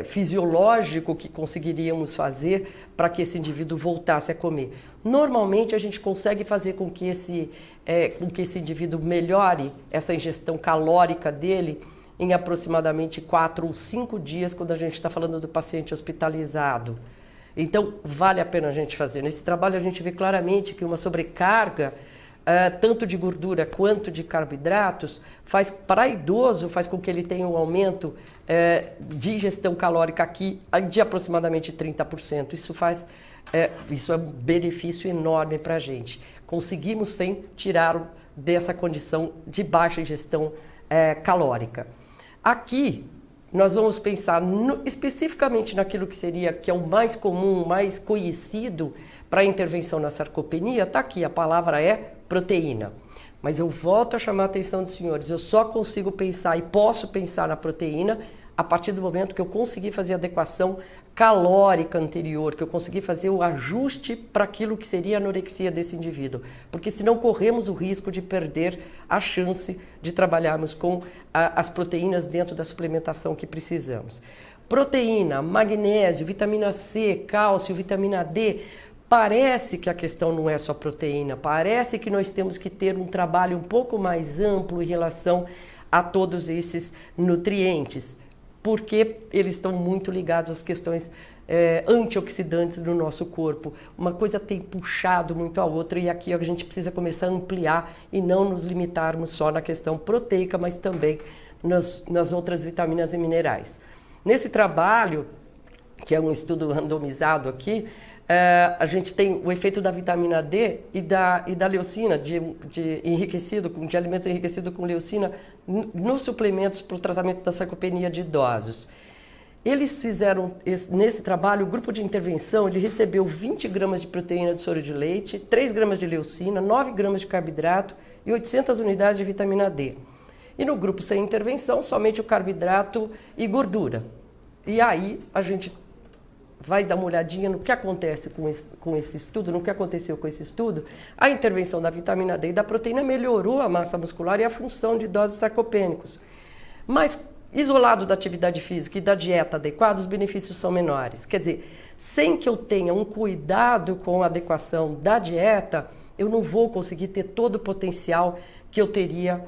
fisiológico que conseguiríamos fazer para que esse indivíduo voltasse a comer. Normalmente a gente consegue fazer com que esse indivíduo melhore essa ingestão calórica dele em aproximadamente 4 ou 5 dias, quando a gente está falando do paciente hospitalizado. Então, vale a pena a gente fazer. Nesse trabalho a gente vê claramente que uma sobrecarga, tanto de gordura quanto de carboidratos, para idoso, faz com que ele tenha um aumento de ingestão calórica aqui de aproximadamente 30%. Isso é um benefício enorme para a gente. Conseguimos sim tirá-lo dessa condição de baixa ingestão calórica. Aqui, nós vamos pensar especificamente naquilo que é o mais comum, mais conhecido para a intervenção na sarcopenia. Está aqui, a palavra é proteína. Mas eu volto a chamar a atenção dos senhores, eu só consigo pensar e posso pensar na proteína a partir do momento que eu conseguir fazer a adequação calórica anterior, que eu conseguir fazer o ajuste para aquilo que seria a anorexia desse indivíduo. Porque senão corremos o risco de perder a chance de trabalharmos com as proteínas dentro da suplementação que precisamos. Proteína, magnésio, vitamina C, cálcio, vitamina D. Parece que a questão não é só proteína, parece que nós temos que ter um trabalho um pouco mais amplo em relação a todos esses nutrientes, porque eles estão muito ligados às questões antioxidantes do nosso corpo. Uma coisa tem puxado muito a outra e aqui a gente precisa começar a ampliar e não nos limitarmos só na questão proteica, mas também nas outras vitaminas e minerais. Nesse trabalho, que é um estudo randomizado aqui, a gente tem o efeito da vitamina D e da leucina, de alimentos enriquecidos com leucina nos suplementos para o tratamento da sarcopenia de idosos. Eles fizeram, nesse trabalho, o grupo de intervenção, ele recebeu 20 gramas de proteína de soro de leite, 3 gramas de leucina, 9 gramas de carboidrato e 800 unidades de vitamina D. E no grupo sem intervenção, somente o carboidrato e gordura. E aí a gente vai dar uma olhadinha no que acontece com esse estudo, no que aconteceu com esse estudo. A intervenção da vitamina D e da proteína melhorou a massa muscular e a função de idosos sarcopênicos. Mas, isolado da atividade física e da dieta adequada, os benefícios são menores. Quer dizer, sem que eu tenha um cuidado com a adequação da dieta, eu não vou conseguir ter todo o potencial que eu teria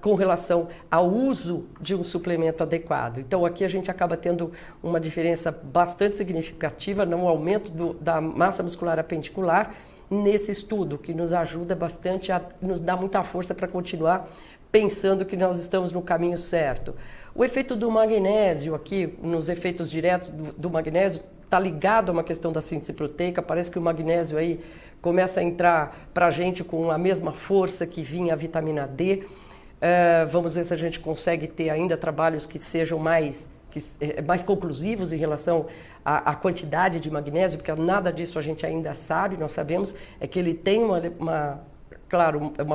com relação ao uso de um suplemento adequado. Então aqui a gente acaba tendo uma diferença bastante significativa no aumento da massa muscular apendicular nesse estudo, que nos ajuda bastante, nos dá muita força para continuar pensando que nós estamos no caminho certo. O efeito do magnésio aqui, nos efeitos diretos do magnésio, está ligado a uma questão da síntese proteica. Parece que o magnésio aí começa a entrar para a gente com a mesma força que vinha a vitamina D. Vamos ver se a gente consegue ter ainda trabalhos que sejam mais conclusivos em relação à quantidade de magnésio, porque nada disso a gente ainda sabe. Nós sabemos que ele tem uma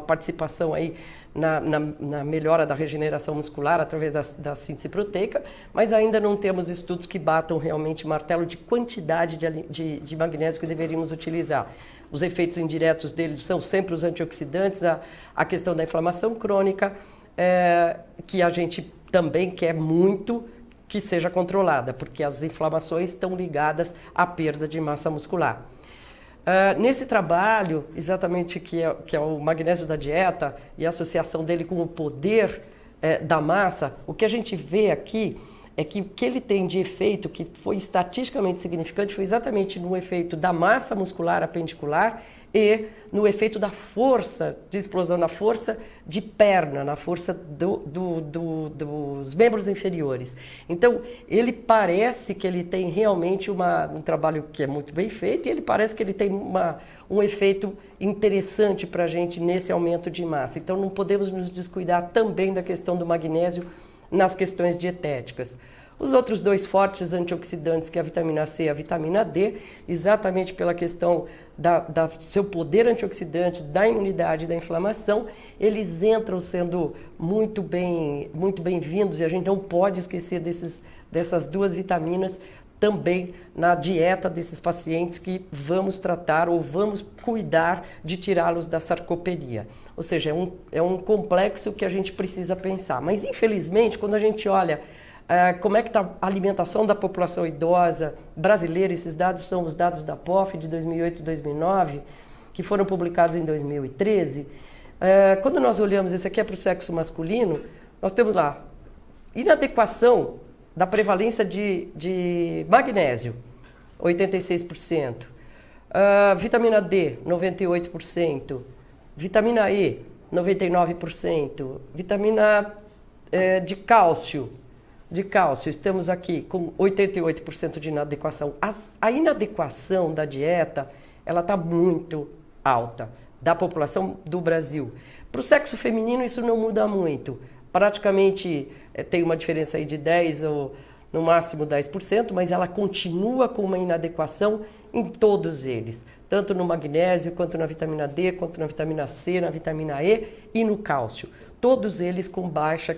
participação aí na melhora da regeneração muscular através da síntese proteica, mas ainda não temos estudos que batam realmente martelo de quantidade de magnésio que deveríamos utilizar. Os efeitos indiretos deles são sempre os antioxidantes, a questão da inflamação crônica, que a gente também quer muito que seja controlada, porque as inflamações estão ligadas à perda de massa muscular. Nesse trabalho, exatamente que é o magnésio da dieta e a associação dele com o poder da massa, o que a gente vê aqui é que o que ele tem de efeito, que foi estatisticamente significante, foi exatamente no efeito da massa muscular apendicular e no efeito da força de explosão, na força de perna, na força dos membros inferiores. Então, ele parece que ele tem realmente um trabalho que é muito bem feito e ele parece que ele tem um efeito interessante para a gente nesse aumento de massa. Então, não podemos nos descuidar também da questão do magnésio nas questões dietéticas. Os outros dois fortes antioxidantes, que é a vitamina C e a vitamina D, exatamente pela questão da seu poder antioxidante, da imunidade e da inflamação, eles entram sendo muito bem-vindos e a gente não pode esquecer dessas duas vitaminas também na dieta desses pacientes que vamos tratar ou vamos cuidar de tirá-los da sarcopenia. Ou seja, é um complexo que a gente precisa pensar. Mas, infelizmente, quando a gente olha como é que está a alimentação da população idosa brasileira, esses dados são os dados da POF de 2008 e 2009, que foram publicados em 2013, quando nós olhamos, esse aqui é para o sexo masculino, nós temos lá inadequação da prevalência de magnésio, 86%, vitamina D, 98%, vitamina E, 99%, vitamina de cálcio, estamos aqui com 88% de inadequação. A inadequação da dieta, ela está muito alta, da população do Brasil. Para o sexo feminino isso não muda muito, praticamente tem uma diferença aí de 10% ou no máximo 10%, mas ela continua com uma inadequação em todos eles, tanto no magnésio, quanto na vitamina D, quanto na vitamina C, na vitamina E e no cálcio. Todos eles com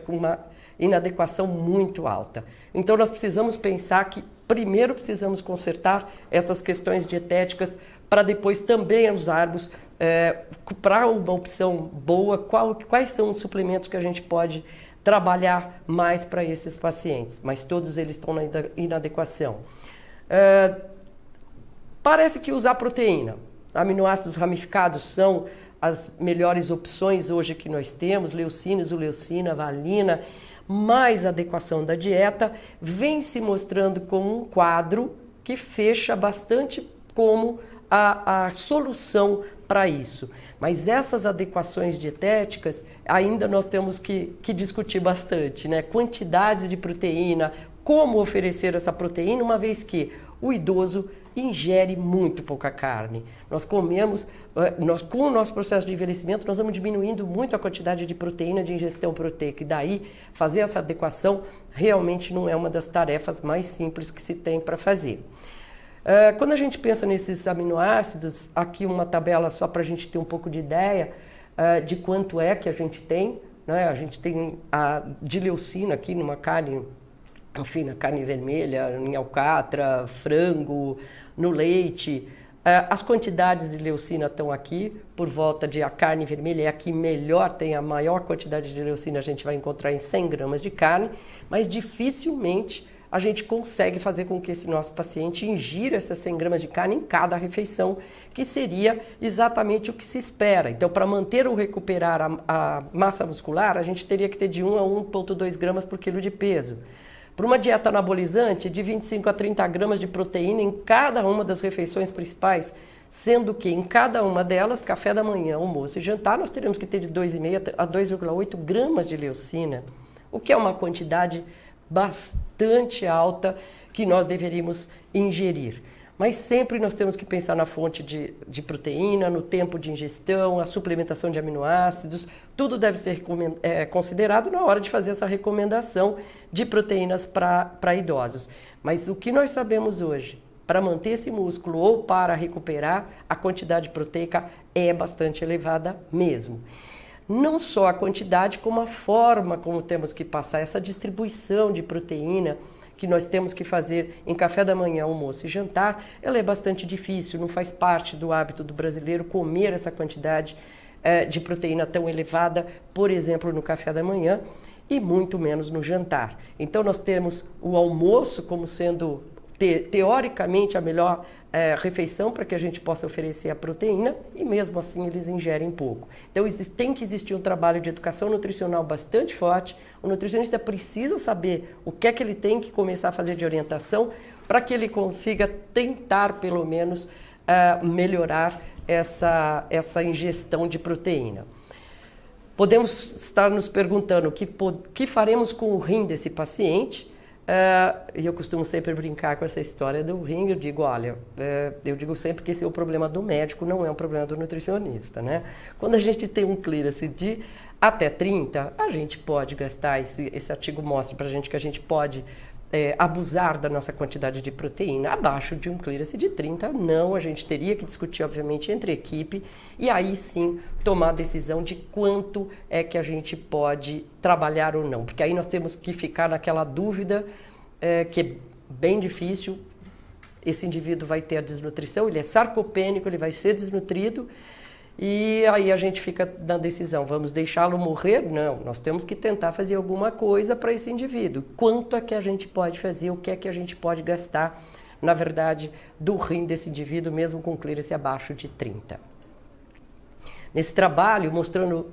uma inadequação muito alta. Então nós precisamos pensar que primeiro precisamos consertar essas questões dietéticas para depois também usarmos para uma opção boa, quais são os suplementos que a gente pode trabalhar mais para esses pacientes, mas todos eles estão na inadequação. Parece que usar proteína, aminoácidos ramificados são as melhores opções hoje que nós temos, leucina, isoleucina, valina, mais adequação da dieta, vem se mostrando como um quadro que fecha bastante como a solução para isso. Mas essas adequações dietéticas ainda nós temos que discutir bastante, né? Quantidades de proteína, como oferecer essa proteína, uma vez que o idoso ingere muito pouca carne. Nós comemos, com o nosso processo de envelhecimento, nós vamos diminuindo muito a quantidade de proteína de ingestão proteica. E daí, fazer essa adequação realmente não é uma das tarefas mais simples que se tem para fazer. Quando a gente pensa nesses aminoácidos, aqui uma tabela só para a gente ter um pouco de ideia de quanto é que a gente tem, né? A gente tem a dileucina aqui numa carne, enfim, na carne vermelha, em alcatra, frango, no leite. As quantidades de leucina estão aqui, por volta de a carne vermelha é a que melhor tem a maior quantidade de leucina, a gente vai encontrar em 100 gramas de carne, mas dificilmente a gente consegue fazer com que esse nosso paciente ingira essas 100 gramas de carne em cada refeição, que seria exatamente o que se espera. Então, para manter ou recuperar a massa muscular, a gente teria que ter de 1 a 1,2 gramas por quilo de peso. Para uma dieta anabolizante, de 25 a 30 gramas de proteína em cada uma das refeições principais, sendo que em cada uma delas, café da manhã, almoço e jantar, nós teremos que ter de 2,5 a 2,8 gramas de leucina, o que é uma quantidade bastante alta que nós deveríamos ingerir. Mas sempre nós temos que pensar na fonte de proteína, no tempo de ingestão, a suplementação de aminoácidos, tudo deve ser considerado na hora de fazer essa recomendação de proteínas para idosos. Mas o que nós sabemos hoje, para manter esse músculo ou para recuperar, a quantidade proteica é bastante elevada mesmo. Não só a quantidade, como a forma como temos que passar essa distribuição de proteína que nós temos que fazer em café da manhã, almoço e jantar, ela é bastante difícil, não faz parte do hábito do brasileiro comer essa quantidade de proteína tão elevada, por exemplo, no café da manhã e muito menos no jantar. Então nós temos o almoço como sendo teoricamente a melhor refeição para que a gente possa oferecer a proteína e mesmo assim eles ingerem pouco. Então tem que existir um trabalho de educação nutricional bastante forte. O nutricionista precisa saber o que é que ele tem que começar a fazer de orientação para que ele consiga tentar pelo menos melhorar essa ingestão de proteína. Podemos estar nos perguntando o que faremos com o rim desse paciente. E eu costumo sempre brincar com essa história do rim. Eu digo, olha, eu digo sempre que esse é o problema do médico, não é um problema do nutricionista, né? Quando a gente tem um clearance de até 30, a gente pode gastar, esse artigo mostra pra gente que a gente pode abusar da nossa quantidade de proteína. Abaixo de um clearance de 30, não, a gente teria que discutir, obviamente, entre equipe e aí sim tomar a decisão de quanto é que a gente pode trabalhar ou não, porque aí nós temos que ficar naquela dúvida que é bem difícil. Esse indivíduo vai ter a desnutrição, ele é sarcopênico, ele vai ser desnutrido. E aí a gente fica na decisão, vamos deixá-lo morrer? Não, nós temos que tentar fazer alguma coisa para esse indivíduo. Quanto é que a gente pode fazer, o que é que a gente pode gastar, na verdade, do rim desse indivíduo, mesmo com clearance abaixo de 30. Nesse trabalho, mostrando,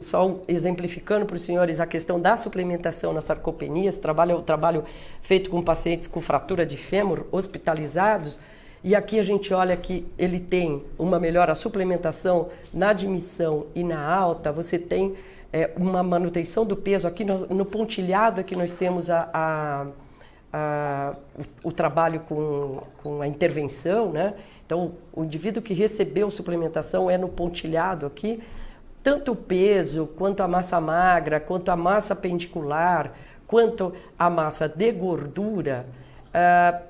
exemplificando para os senhores a questão da suplementação na sarcopenia, esse trabalho é o trabalho feito com pacientes com fratura de fêmur hospitalizados. E aqui a gente olha que ele tem uma melhora, a suplementação na admissão e na alta, você tem uma manutenção do peso. Aqui no pontilhado aqui nós temos o trabalho com a intervenção, né? Então, o indivíduo que recebeu suplementação no pontilhado aqui, tanto o peso, quanto a massa magra, quanto a massa pendicular, quanto a massa de gordura,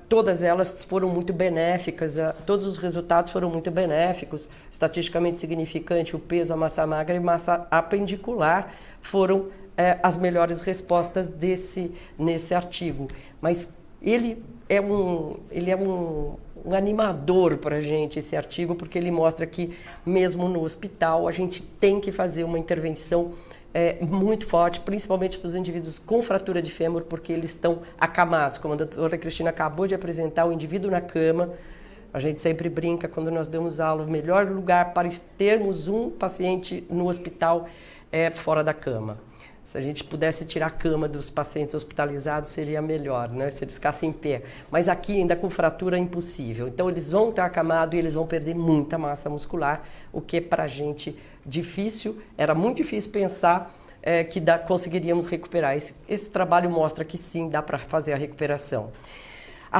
todas elas foram muito benéficas, todos os resultados foram muito benéficos, estatisticamente significante, o peso, a massa magra e massa apendicular foram as melhores respostas nesse artigo. Mas ele é um animador para a gente, esse artigo, porque ele mostra que mesmo no hospital a gente tem que fazer uma intervenção muito forte, principalmente para os indivíduos com fratura de fêmur, porque eles estão acamados. Como a doutora Cristina acabou de apresentar, o indivíduo na cama, a gente sempre brinca quando nós damos aula, o melhor lugar para termos um paciente no hospital é fora da cama. Se a gente pudesse tirar a cama dos pacientes hospitalizados, seria melhor, né? Se eles ficassem em pé. Mas aqui, ainda com fratura, é impossível. Então, eles vão estar acamados e eles vão perder muita massa muscular, o que para a gente difícil, era muito difícil pensar que conseguiríamos recuperar. Esse trabalho mostra que sim, dá para fazer a recuperação. A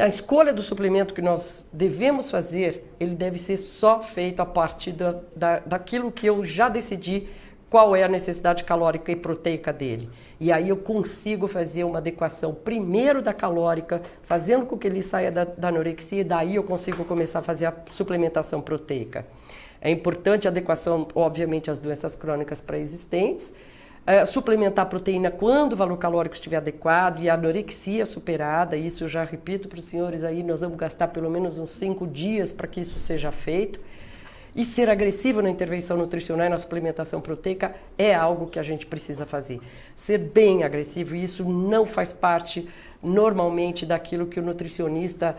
escolha do suplemento que nós devemos fazer, ele deve ser só feito a partir daquilo que eu já decidi qual é a necessidade calórica e proteica dele. E aí eu consigo fazer uma adequação primeiro da calórica, fazendo com que ele saia da anorexia, e daí eu consigo começar a fazer a suplementação proteica. É importante a adequação, obviamente, às doenças crônicas pré-existentes, suplementar a proteína quando o valor calórico estiver adequado e a anorexia superada. Isso eu já repito para os senhores aí, nós vamos gastar pelo menos uns 5 dias para que isso seja feito. E ser agressivo na intervenção nutricional e na suplementação proteica é algo que a gente precisa fazer. Ser bem agressivo, isso não faz parte normalmente daquilo que o nutricionista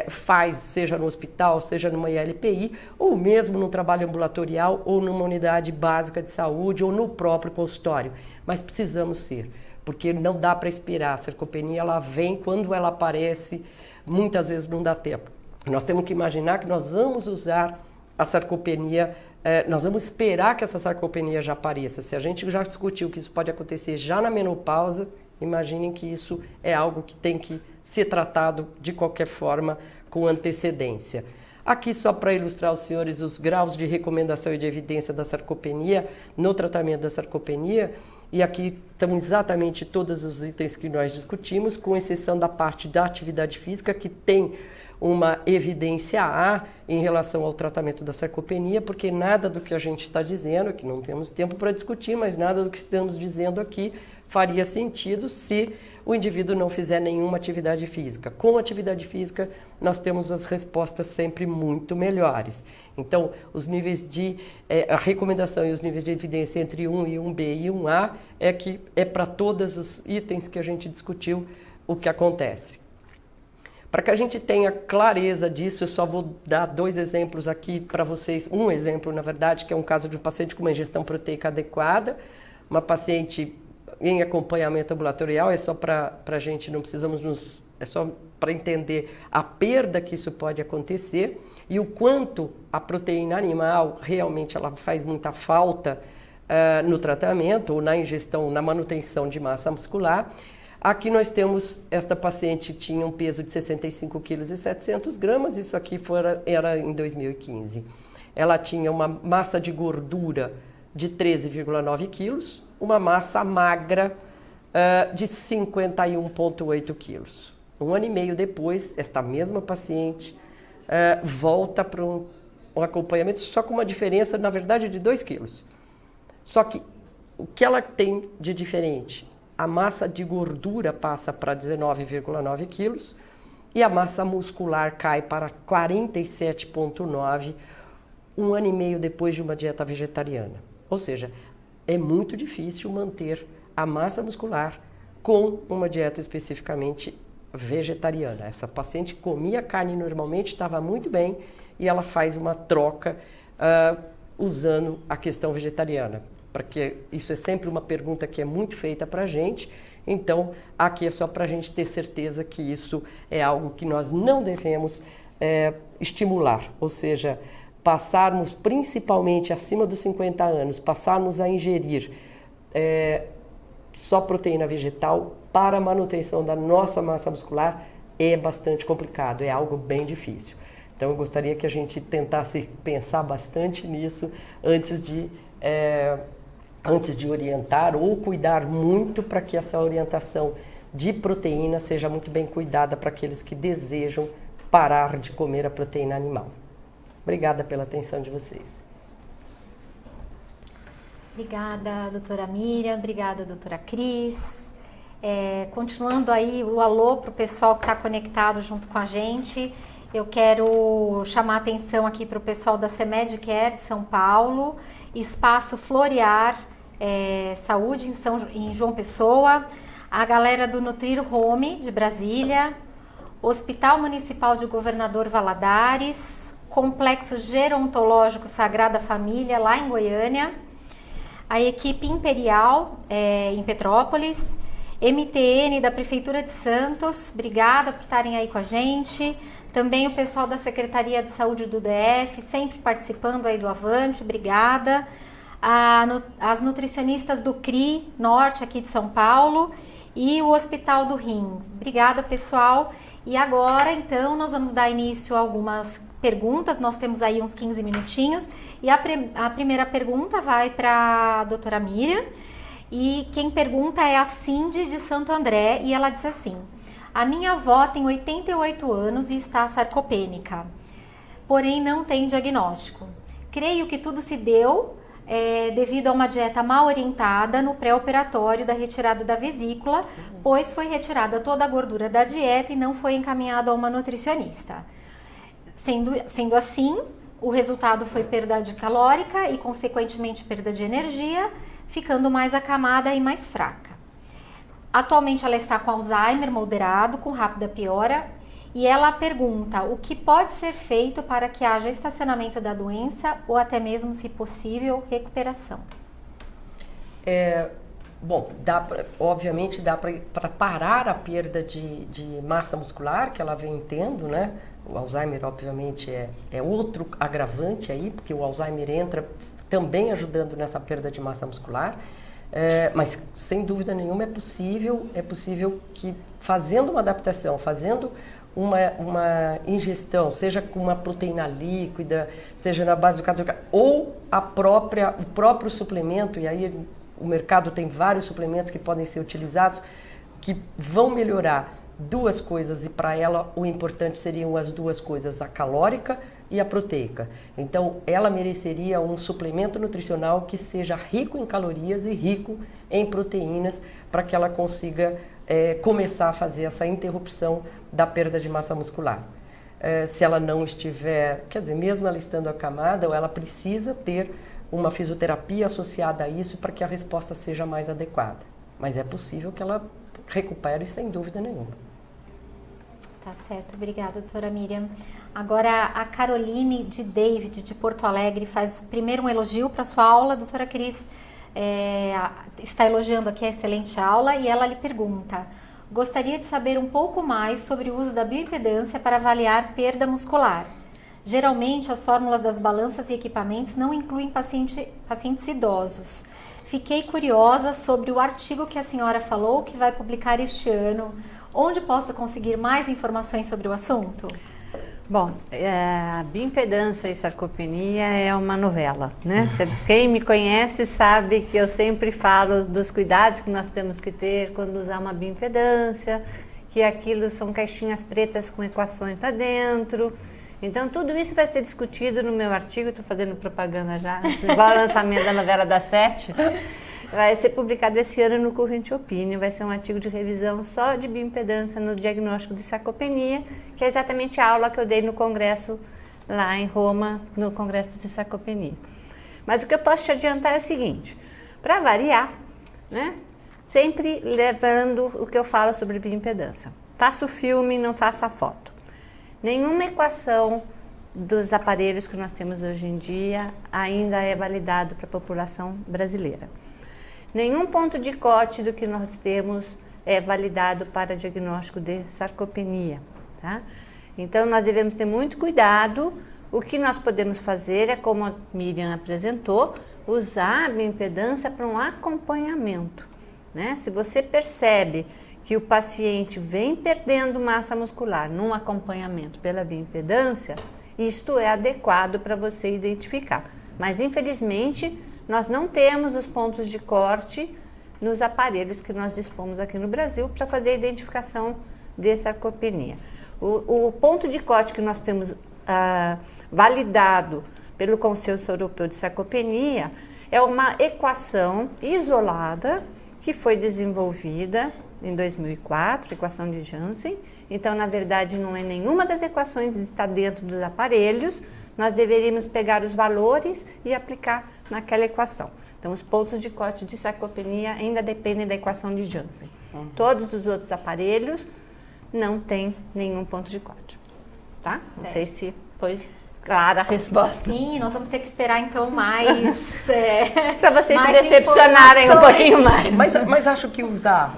faz, seja no hospital, seja numa ILPI, ou mesmo no trabalho ambulatorial, ou numa unidade básica de saúde, ou no próprio consultório. Mas precisamos ser, porque não dá para esperar. A sarcopenia, ela vem quando ela aparece, muitas vezes não dá tempo. Nós temos que imaginar que nós vamos usar a sarcopenia, nós vamos esperar que essa sarcopenia já apareça. Se a gente já discutiu que isso pode acontecer já na menopausa, imaginem que isso é algo que tem que ser tratado de qualquer forma com antecedência. Aqui só para ilustrar aos senhores os graus de recomendação e de evidência da sarcopenia no tratamento da sarcopenia, e aqui estão exatamente todos os itens que nós discutimos, com exceção da parte da atividade física, que tem uma evidência A em relação ao tratamento da sarcopenia, porque nada do que a gente está dizendo, que não temos tempo para discutir, mas nada do que estamos dizendo aqui faria sentido se o indivíduo não fizer nenhuma atividade física. Com atividade física, nós temos as respostas sempre muito melhores. Então, os níveis a recomendação e os níveis de evidência entre 1 e 1B e 1A é para todos os itens que a gente discutiu o que acontece. Para que a gente tenha clareza disso, eu só vou dar 2 exemplos aqui para vocês. Um exemplo, na verdade, que é um caso de um paciente com uma ingestão proteica adequada, uma paciente em acompanhamento ambulatorial, é só para a gente, não precisamos é só para entender a perda que isso pode acontecer e o quanto a proteína animal realmente ela faz muita falta no tratamento ou na ingestão, na manutenção de massa muscular. Aqui nós temos, esta paciente tinha um peso de 65 kg e 700 gramas, isso aqui era em 2015. Ela tinha uma massa de gordura de 13,9 quilos, uma massa magra de 51,8 quilos. 1 ano e meio depois, esta mesma paciente volta para um acompanhamento, só com uma diferença, na verdade, de 2 quilos. Só que o que ela tem de diferente? A massa de gordura passa para 19,9 quilos e a massa muscular cai para 47,9 1 ano e meio depois de uma dieta vegetariana. Ou seja, é muito difícil manter a massa muscular com uma dieta especificamente vegetariana. Essa paciente comia carne normalmente, estava muito bem e ela faz uma troca usando a questão vegetariana. Porque isso é sempre uma pergunta que é muito feita para a gente, então aqui é só para a gente ter certeza que isso é algo que nós não devemos estimular, ou seja, passarmos principalmente acima dos 50 anos, passarmos a ingerir só proteína vegetal para a manutenção da nossa massa muscular é bastante complicado, é algo bem difícil. Então eu gostaria que a gente tentasse pensar bastante nisso antes de orientar ou cuidar muito para que essa orientação de proteína seja muito bem cuidada para aqueles que desejam parar de comer a proteína animal. Obrigada pela atenção de vocês. Obrigada, doutora Miriam. Obrigada, doutora Cris. Continuando aí o alô para o pessoal que está conectado junto com a gente, eu quero chamar a atenção aqui para o pessoal da CEMED Care de São Paulo, Espaço Florear Saúde em João Pessoa, a galera do Nutrir Home de Brasília, Hospital Municipal de Governador Valadares, Complexo Gerontológico Sagrada Família lá em Goiânia, a equipe Imperial em Petrópolis, MTN da Prefeitura de Santos, obrigada por estarem aí com a gente. Também o pessoal da Secretaria de Saúde do DF, sempre participando aí do Avante, obrigada. As nutricionistas do CRI Norte aqui de São Paulo e o Hospital do Rim. Obrigada, pessoal. E agora, então, nós vamos dar início a algumas perguntas, nós temos aí uns 15 minutinhos. E a primeira pergunta vai para a doutora Miriam. E quem pergunta é a Cindy de Santo André e ela diz assim: a minha avó tem 88 anos e está sarcopênica, porém não tem diagnóstico. Creio que tudo se deu devido a uma dieta mal orientada no pré-operatório da retirada da vesícula, pois foi retirada toda a gordura da dieta e não foi encaminhado a uma nutricionista. Sendo assim, o resultado foi perda de calórica e, consequentemente, perda de energia, ficando mais acamada e mais fraca. Atualmente ela está com Alzheimer moderado, com rápida piora, e ela pergunta o que pode ser feito para que haja estacionamento da doença ou até mesmo, se possível, recuperação. Bom, obviamente dá para parar a perda de massa muscular que ela vem tendo, né? O Alzheimer, obviamente, é outro agravante aí, porque o Alzheimer entra também ajudando nessa perda de massa muscular, mas sem dúvida nenhuma é possível que fazendo uma adaptação, fazendo uma ingestão, seja com uma proteína líquida, seja na base do carboidrato, ou o próprio suplemento, e aí o mercado tem vários suplementos que podem ser utilizados, que vão melhorar duas coisas, e para ela o importante seriam as duas coisas, a calórica e a proteica. Então ela mereceria um suplemento nutricional que seja rico em calorias e rico em proteínas, para que ela consiga começar a fazer essa interrupção da perda de massa muscular. Se ela não estiver, quer dizer, mesmo ela estando acamada, ela precisa ter uma fisioterapia associada a isso para que a resposta seja mais adequada. Mas é possível que ela recupere sem dúvida nenhuma. Tá certo, obrigada, doutora Miriam. Agora, a Caroline de David, de Porto Alegre, faz primeiro um elogio para sua aula, doutora Cris. Está elogiando aqui a excelente aula e ela lhe pergunta: gostaria de saber um pouco mais sobre o uso da bioimpedância para avaliar perda muscular. Geralmente, as fórmulas das balanças e equipamentos não incluem pacientes idosos. Fiquei curiosa sobre o artigo que a senhora falou que vai publicar este ano. Onde posso conseguir mais informações sobre o assunto? Bom, a bioimpedância e sarcopenia é uma novela, né? Quem me conhece sabe que eu sempre falo dos cuidados que nós temos que ter quando usar uma bioimpedância, que aquilo são caixinhas pretas com equações lá dentro. Então, tudo isso vai ser discutido no meu artigo, estou fazendo propaganda já, igual o lançamento da novela das 7. Vai ser publicado esse ano no Current Opinion, vai ser um artigo de revisão só de bioimpedância no diagnóstico de sarcopenia, que é exatamente a aula que eu dei no congresso lá em Roma, no congresso de sarcopenia. Mas o que eu posso te adiantar é o seguinte, para variar, né, sempre levando o que eu falo sobre bioimpedância. Faça o filme, não faça a foto. Nenhuma equação dos aparelhos que nós temos hoje em dia ainda é validado para a população brasileira. Nenhum ponto de corte do que nós temos é validado para diagnóstico de sarcopenia, tá? Então, nós devemos ter muito cuidado. O que nós podemos fazer é, como a Miriam apresentou, usar a bioimpedância para um acompanhamento, né? Se você percebe que o paciente vem perdendo massa muscular num acompanhamento pela bioimpedância, isto é adequado para você identificar. Mas, infelizmente, nós não temos os pontos de corte nos aparelhos que nós dispomos aqui no Brasil para fazer a identificação de sarcopenia. O ponto de corte que nós temos validado pelo Conselho Europeu de Sarcopenia é uma equação isolada que foi desenvolvida em 2004, equação de Janssen. Então, na verdade, não é nenhuma das equações que está dentro dos aparelhos. Nós deveríamos pegar os valores e aplicar naquela equação. Então, os pontos de corte de sarcopenia ainda dependem da equação de Janssen. Todos os outros aparelhos não têm nenhum ponto de corte. Tá? Não sei se foi clara a resposta. Sim, nós vamos ter que esperar então mais... para vocês se mais decepcionarem um pouquinho mais. Mas acho que usar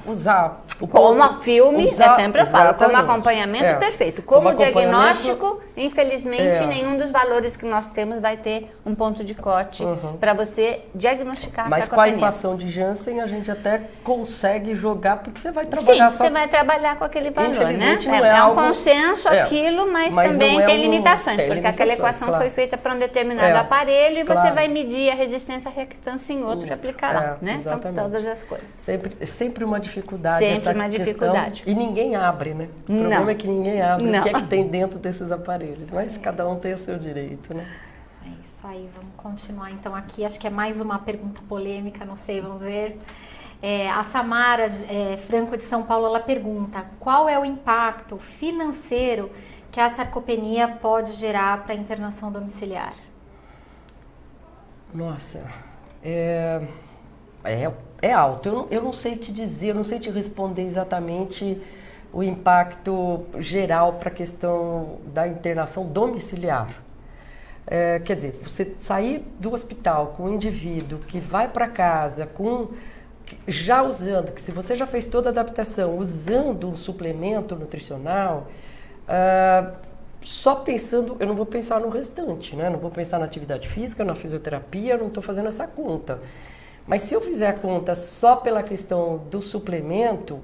o como filme, usar, sempre eu falo, como exatamente. acompanhamento, perfeito. Como diagnóstico, infelizmente, É. nenhum dos valores que nós temos vai ter um ponto de corte para você diagnosticar Mas a com a sarcopenia. equação de Janssen, a gente até consegue jogar, porque você vai trabalhar Sim, só... você vai trabalhar com aquele valor, né? Infelizmente, não É um algo- consenso aquilo, mas também não é tem limitações, tem porque aquela limitações, equação claro. foi feita para um determinado aparelho e você claro. vai medir a resistência à reactância em outro e aplicar lá, né? Então, exatamente. todas as coisas. Sempre uma dificuldade. Sempre essa uma questão. dificuldade. E ninguém abre, né? O Não. problema é que ninguém abre Não. o que é que tem dentro desses aparelhos. Mas cada um tem o seu direito, né? É isso aí, vamos continuar então aqui. Acho que é mais uma pergunta polêmica, não sei, vamos ver. A Samara Franco de São Paulo, ela pergunta: qual é o impacto financeiro que a sarcopenia pode gerar para a internação domiciliar? Nossa, é alto. Eu não sei te dizer, eu não sei te responder exatamente o impacto geral para a questão da internação domiciliar. Quer dizer, você sair do hospital com um indivíduo que vai para casa já usando, que se você já fez toda a adaptação, usando um suplemento nutricional, só pensando, eu não vou pensar no restante, né? Não vou pensar na atividade física, na fisioterapia, eu não estou fazendo essa conta. Mas se eu fizer a conta só pela questão do suplemento,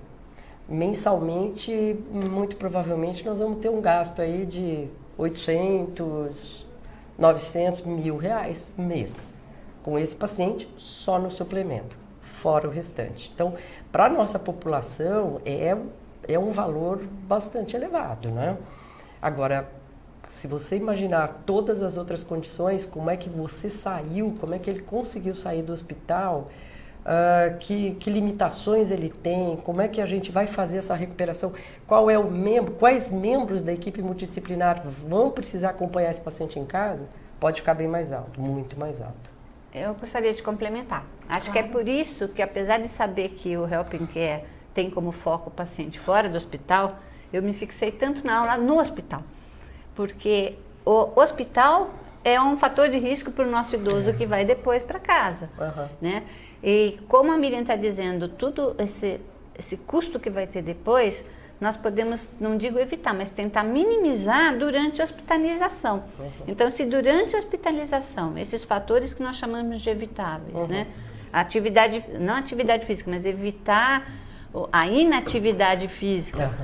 mensalmente, muito provavelmente, nós vamos ter um gasto aí de 800, 900, R$1.000 mês com esse paciente só no suplemento, fora o restante. Então, para a nossa população, é um valor bastante elevado, né? Agora, se você imaginar todas as outras condições, como é que você saiu, como é que ele conseguiu sair do hospital, que limitações ele tem, como é que a gente vai fazer essa recuperação, quais membros da equipe multidisciplinar vão precisar acompanhar esse paciente em casa, pode ficar bem mais alto, muito mais alto. Eu gostaria de complementar. Acho que é por isso que, apesar de saber que o Helping Care tem como foco o paciente fora do hospital, eu me fixei tanto na aula no hospital, porque o hospital é um fator de risco para o nosso idoso que vai depois para casa, né? E como a Miriam está dizendo, tudo esse custo que vai ter depois, nós podemos, não digo evitar, mas tentar minimizar durante a hospitalização. Então, se durante a hospitalização, esses fatores que nós chamamos de evitáveis, né? Não atividade física, mas evitar a inatividade física,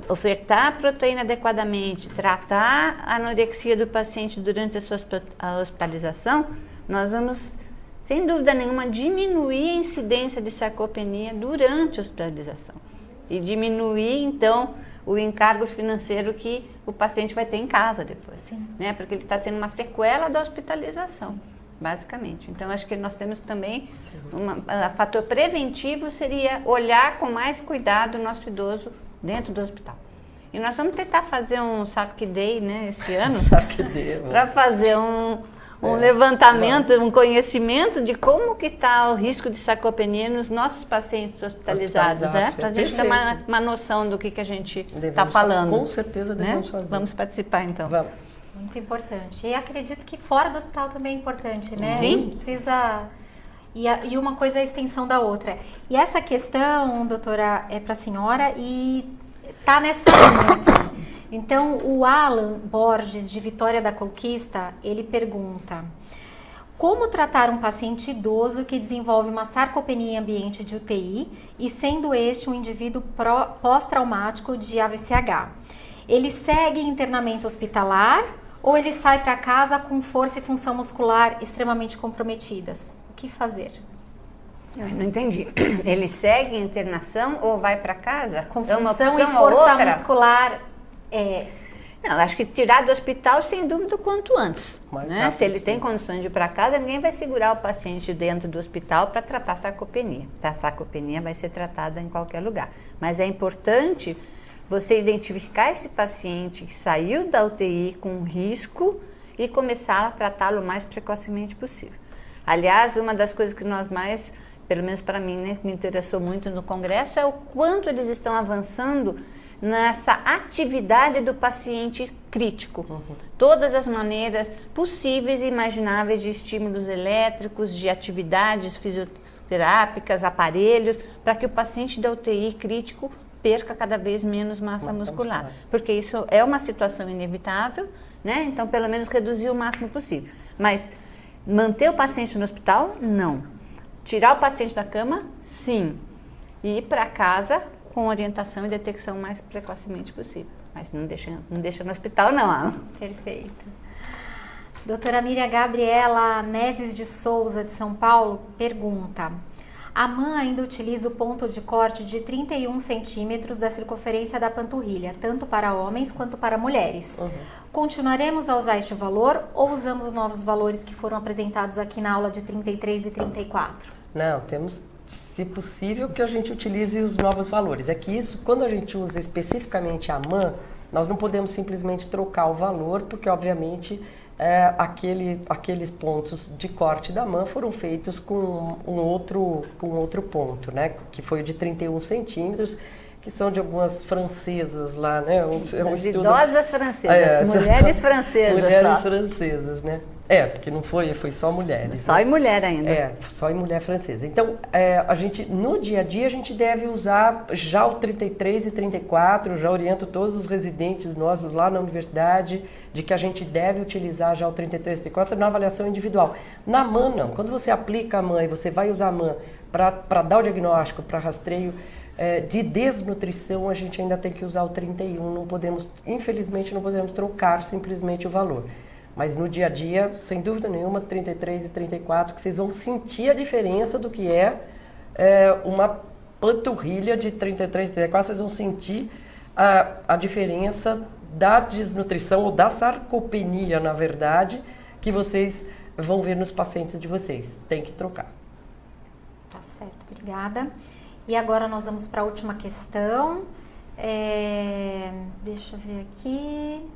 ofertar a proteína adequadamente, tratar a anorexia do paciente durante a hospitalização, nós vamos, sem dúvida nenhuma, diminuir a incidência de sarcopenia durante a hospitalização. E diminuir, então, o encargo financeiro que o paciente vai ter em casa depois. Né? Porque ele está sendo uma sequela da hospitalização, basicamente. Então, acho que nós temos também, um fator preventivo seria olhar com mais cuidado o nosso idoso dentro do hospital. E nós vamos tentar fazer um Sarc Day, né, esse ano, para fazer um levantamento, um conhecimento de como que está o risco de sarcopenia nos nossos pacientes hospitalizados, né? Para a gente ter uma noção do que a gente está falando. Com certeza devemos fazer. Vamos participar, então. Vamos. Muito importante. E acredito que fora do hospital também é importante, né? Sim. A gente precisa... E uma coisa é a extensão da outra. E essa questão, doutora, é para a senhora e tá nessa linha aqui. Então, o Alan Borges, de Vitória da Conquista, ele pergunta: como tratar um paciente idoso que desenvolve uma sarcopenia em ambiente de UTI e sendo este um indivíduo pós-traumático de AVCH? Ele segue internamento hospitalar ou ele sai para casa com força e função muscular extremamente comprometidas? O que fazer? Eu não entendi. Ele segue a internação ou vai para casa? Com é uma função opção e força ou outra? muscular... Não, acho que tirar do hospital sem dúvida o quanto antes. Né? Se ele tem condições de ir para casa, ninguém vai segurar o paciente dentro do hospital para tratar a sarcopenia. A sarcopenia vai ser tratada em qualquer lugar. Mas é importante você identificar esse paciente que saiu da UTI com risco e começar a tratá-lo o mais precocemente possível. Aliás, uma das coisas que nós mais, pelo menos para mim, né, me interessou muito no congresso é o quanto eles estão avançando nessa atividade do paciente crítico. Todas as maneiras possíveis e imagináveis de estímulos elétricos, de atividades fisioterápicas, aparelhos, para que o paciente da UTI crítico perca cada vez menos massa muscular. Porque isso é uma situação inevitável, né? Então, pelo menos reduzir o máximo possível. Mas manter o paciente no hospital, não. Tirar o paciente da cama, sim. E ir para casa com orientação e detecção o mais precocemente possível. Mas não deixa no hospital, não, Alan. Perfeito. Doutora Miriam Gabriela Neves de Souza, de São Paulo, pergunta: a mãe ainda utiliza o ponto de corte de 31 centímetros da circunferência da panturrilha, tanto para homens quanto para mulheres. Continuaremos a usar este valor ou usamos os novos valores que foram apresentados aqui na aula de 33 e 34? Não, temos, se possível, que a gente utilize os novos valores. É que isso, quando a gente usa especificamente a MAN, nós não podemos simplesmente trocar o valor, porque, obviamente, aqueles pontos de corte da MAN foram feitos com outro ponto, né? Que foi o de 31 centímetros, que são de algumas francesas lá, né? Idosas francesas, mulheres francesas. Mulheres francesas, né? Porque não foi só mulheres. Só em mulher ainda. Só em mulher francesa. Então, a gente, no dia a dia, a gente deve usar já o 33 e 34, já oriento todos os residentes nossos lá na universidade de que a gente deve utilizar já o 33 e 34 na avaliação individual. Na MAN, não. Quando você aplica a MAN e você vai usar a MAN para dar o diagnóstico, para rastreio de desnutrição, a gente ainda tem que usar o 31. Infelizmente, não podemos trocar simplesmente o valor. Mas no dia a dia, sem dúvida nenhuma, 33 e 34, que vocês vão sentir a diferença do que é uma panturrilha de 33 e 34, vocês vão sentir a diferença da desnutrição ou da sarcopenia, na verdade, que vocês vão ver nos pacientes de vocês. Tem que trocar. Tá certo, obrigada. E agora nós vamos para a última questão. Deixa eu ver aqui.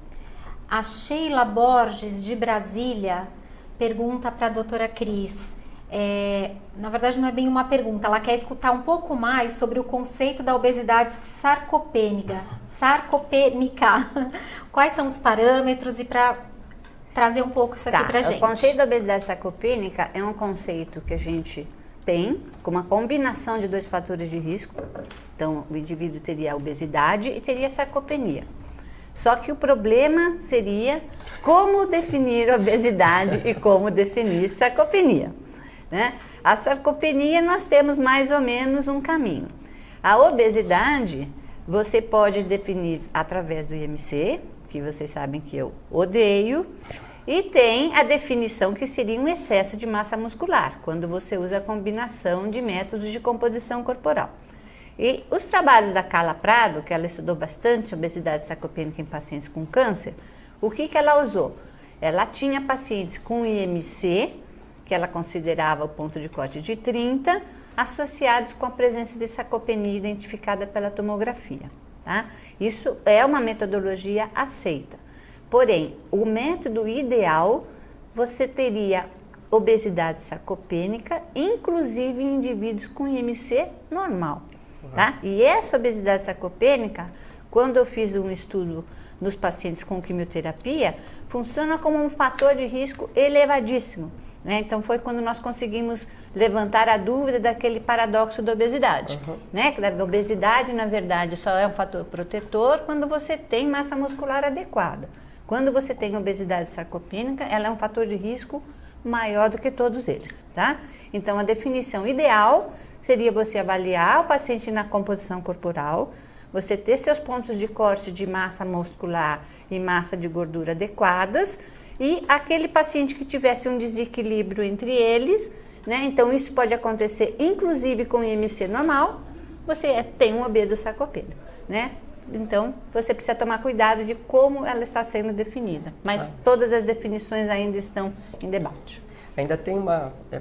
A Sheila Borges, de Brasília, pergunta para a doutora Cris: na verdade não é bem uma pergunta, ela quer escutar um pouco mais sobre o conceito da obesidade sarcopênica. Quais são os parâmetros e para trazer um pouco isso aqui pra gente. O conceito da obesidade sarcopênica é um conceito que a gente tem com uma combinação de 2 fatores de risco. Então, o indivíduo teria a obesidade e teria a sarcopenia. Só que o problema seria como definir obesidade e como definir sarcopenia, né? A sarcopenia nós temos mais ou menos um caminho. A obesidade você pode definir através do IMC, que vocês sabem que eu odeio, e tem a definição que seria um excesso de massa muscular, quando você usa a combinação de métodos de composição corporal. E os trabalhos da Carla Prado, que ela estudou bastante obesidade sarcopênica em pacientes com câncer, o que ela usou? Ela tinha pacientes com IMC, que ela considerava o ponto de corte de 30, associados com a presença de sarcopenia identificada pela tomografia. Tá? Isso é uma metodologia aceita. Porém, o método ideal, você teria obesidade sarcopênica, inclusive em indivíduos com IMC normal. Tá? E essa obesidade sarcopênica, quando eu fiz um estudo nos pacientes com quimioterapia, funciona como um fator de risco elevadíssimo. Né? Então foi quando nós conseguimos levantar a dúvida daquele paradoxo da obesidade. Né? Que a obesidade, na verdade, só é um fator protetor quando você tem massa muscular adequada. Quando você tem obesidade sarcopênica, ela é um fator de risco maior do que todos eles. Tá? Então a definição ideal seria você avaliar o paciente na composição corporal, você ter seus pontos de corte de massa muscular e massa de gordura adequadas, e aquele paciente que tivesse um desequilíbrio entre eles, né? Então isso pode acontecer inclusive com IMC normal, você tem um obeso sarcopênico, né? Então você precisa tomar cuidado de como ela está sendo definida, mas todas as definições ainda estão em debate. Ainda tem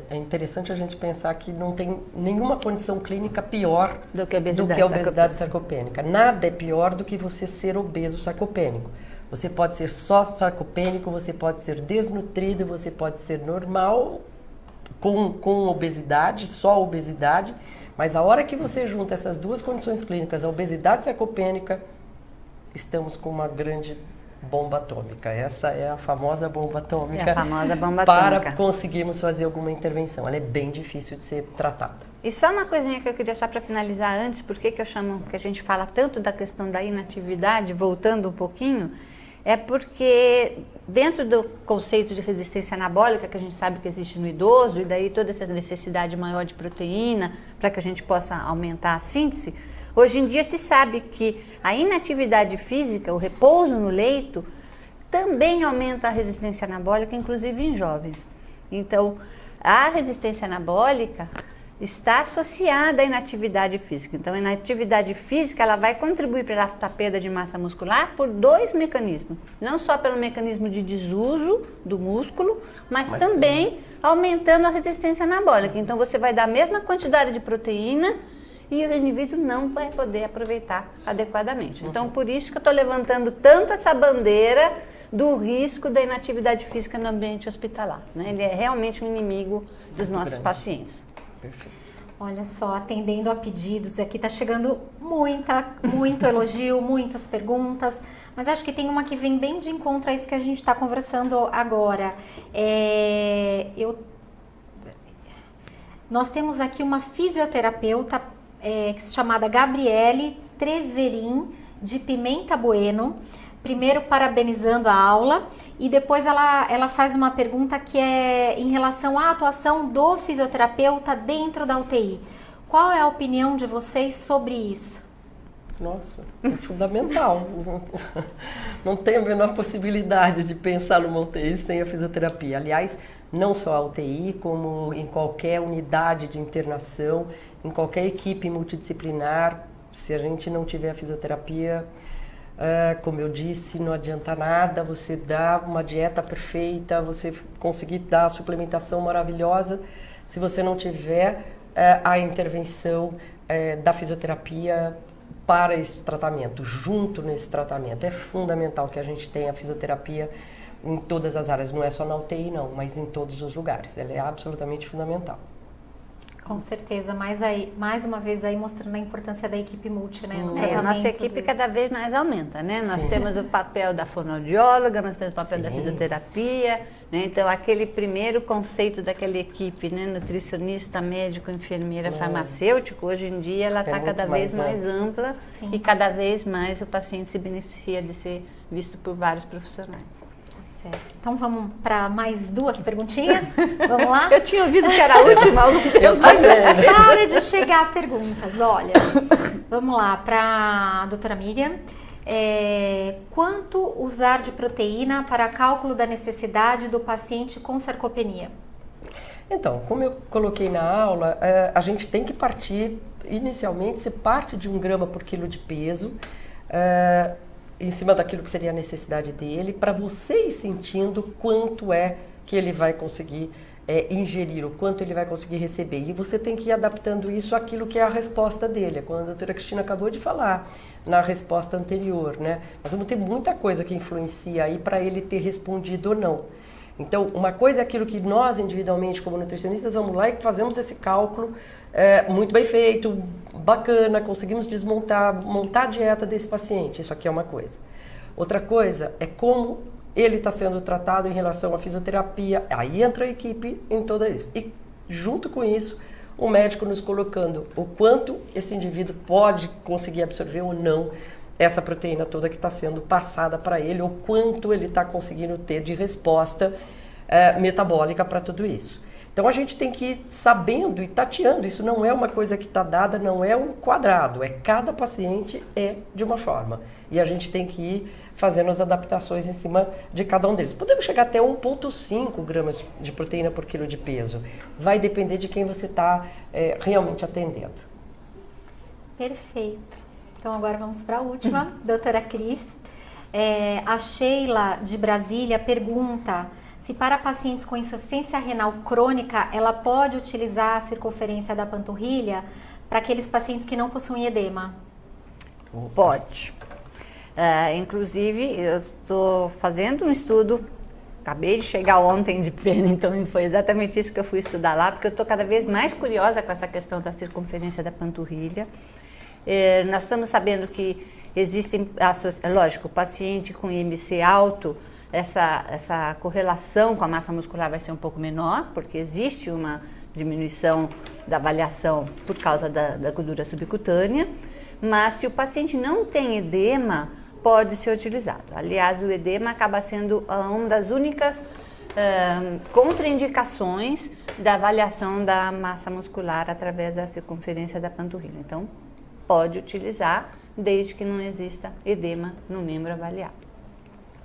é interessante a gente pensar que não tem nenhuma condição clínica pior do que a obesidade sarcopênica. Nada é pior do que você ser obeso sarcopênico. Você pode ser só sarcopênico, você pode ser desnutrido, você pode ser normal com obesidade, só obesidade, mas a hora que você junta essas 2 condições clínicas, a obesidade sarcopênica, estamos com uma grande bomba atômica. Essa é a famosa bomba atômica. É a famosa bomba atômica. Para conseguirmos fazer alguma intervenção. Ela é bem difícil de ser tratada. E só uma coisinha que eu queria deixar para finalizar antes, porque que a gente fala tanto da questão da inatividade, voltando um pouquinho, é porque dentro do conceito de resistência anabólica, que a gente sabe que existe no idoso, e daí toda essa necessidade maior de proteína, para que a gente possa aumentar a síntese, hoje em dia se sabe que a inatividade física, o repouso no leito, também aumenta a resistência anabólica, inclusive em jovens. Então, a resistência anabólica está associada à inatividade física. Então, a inatividade física ela vai contribuir para essa perda de massa muscular por 2 mecanismos. Não só pelo mecanismo de desuso do músculo, mas também aumentando a resistência anabólica. Então, você vai dar a mesma quantidade de proteína e o indivíduo não vai poder aproveitar adequadamente. Então, por isso que eu estou levantando tanto essa bandeira do risco da inatividade física no ambiente hospitalar. Né? Ele é realmente um inimigo dos nossos pacientes. Perfeito. Olha só, atendendo a pedidos, aqui está chegando muito elogio, muitas perguntas, mas acho que tem uma que vem bem de encontro a isso que a gente está conversando agora. Nós temos aqui uma fisioterapeuta chamada Gabriele Treverin, de Pimenta Bueno. Primeiro, parabenizando a aula, e depois ela faz uma pergunta que é em relação à atuação do fisioterapeuta dentro da UTI. Qual é a opinião de vocês sobre isso? Nossa, é fundamental. Não tem a menor possibilidade de pensar numa UTI sem a fisioterapia. Aliás, não só a UTI, como em qualquer unidade de internação, em qualquer equipe multidisciplinar, se a gente não tiver a fisioterapia, como eu disse, não adianta nada você dar uma dieta perfeita, você conseguir dar a suplementação maravilhosa, se você não tiver a intervenção da fisioterapia para esse tratamento, junto nesse tratamento. É fundamental que a gente tenha a fisioterapia em todas as áreas, não é só na UTI não, mas em todos os lugares. Ela é absolutamente fundamental. Com certeza, mais uma vez aí mostrando a importância da equipe multi, né? A nossa equipe cada vez mais aumenta, né? Nós temos o papel da fonoaudióloga, nós temos o papel da fisioterapia, né? Então aquele primeiro conceito daquela equipe, né? Nutricionista, médico, enfermeira, farmacêutico, hoje em dia ela está cada vez mais ampla e cada vez mais o paciente se beneficia de ser visto por vários profissionais. Certo. Então vamos para mais 2 perguntinhas. Vamos lá? Eu tinha ouvido que era a última. Para de chegar perguntas. Olha, vamos lá para a doutora Miriam. Quanto usar de proteína para cálculo da necessidade do paciente com sarcopenia? Então, como eu coloquei na aula, a gente tem que partir, inicialmente, se parte de 1 grama por quilo de peso, em cima daquilo que seria a necessidade dele, para você ir sentindo quanto é que ele vai conseguir ingerir, o quanto ele vai conseguir receber. E você tem que ir adaptando isso àquilo que é a resposta dele. Como a doutora Cristina acabou de falar na resposta anterior, né? Nós vamos ter muita coisa que influencia aí para ele ter respondido ou não. Então, uma coisa é aquilo que nós, individualmente, como nutricionistas, vamos lá e fazemos esse cálculo muito bem feito, bacana, conseguimos montar a dieta desse paciente. Isso aqui é uma coisa. Outra coisa é como ele está sendo tratado em relação à fisioterapia. Aí entra a equipe em tudo isso. E, junto com isso, o médico nos colocando o quanto esse indivíduo pode conseguir absorver ou não essa proteína toda que está sendo passada para ele, ou quanto ele está conseguindo ter de resposta metabólica para tudo isso. Então a gente tem que ir sabendo e tateando, isso não é uma coisa que está dada, não é um quadrado, cada paciente é de uma forma. E a gente tem que ir fazendo as adaptações em cima de cada um deles. Podemos chegar até 1,5 gramas de proteína por quilo de peso, vai depender de quem você está realmente atendendo. Perfeito. Então agora vamos para a última, doutora Cris. A Sheila de Brasília pergunta se para pacientes com insuficiência renal crônica ela pode utilizar a circunferência da panturrilha para aqueles pacientes que não possuem edema. Pode. Inclusive, eu estou fazendo um estudo, acabei de chegar ontem de pena, então foi exatamente isso que eu fui estudar lá, porque eu estou cada vez mais curiosa com essa questão da circunferência da panturrilha. Nós estamos sabendo que existem, lógico, o paciente com IMC alto, essa correlação com a massa muscular vai ser um pouco menor, porque existe uma diminuição da avaliação por causa da gordura subcutânea, mas se o paciente não tem edema, pode ser utilizado. Aliás, o edema acaba sendo uma das únicas contraindicações da avaliação da massa muscular através da circunferência da panturrilha. Então, pode utilizar, desde que não exista edema no membro avaliado.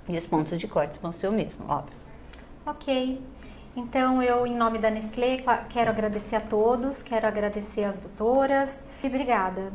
E os pontos de corte vão ser o mesmo, óbvio. Ok. Então, eu, em nome da Nestlé, quero agradecer a todos, quero agradecer às doutoras e obrigada.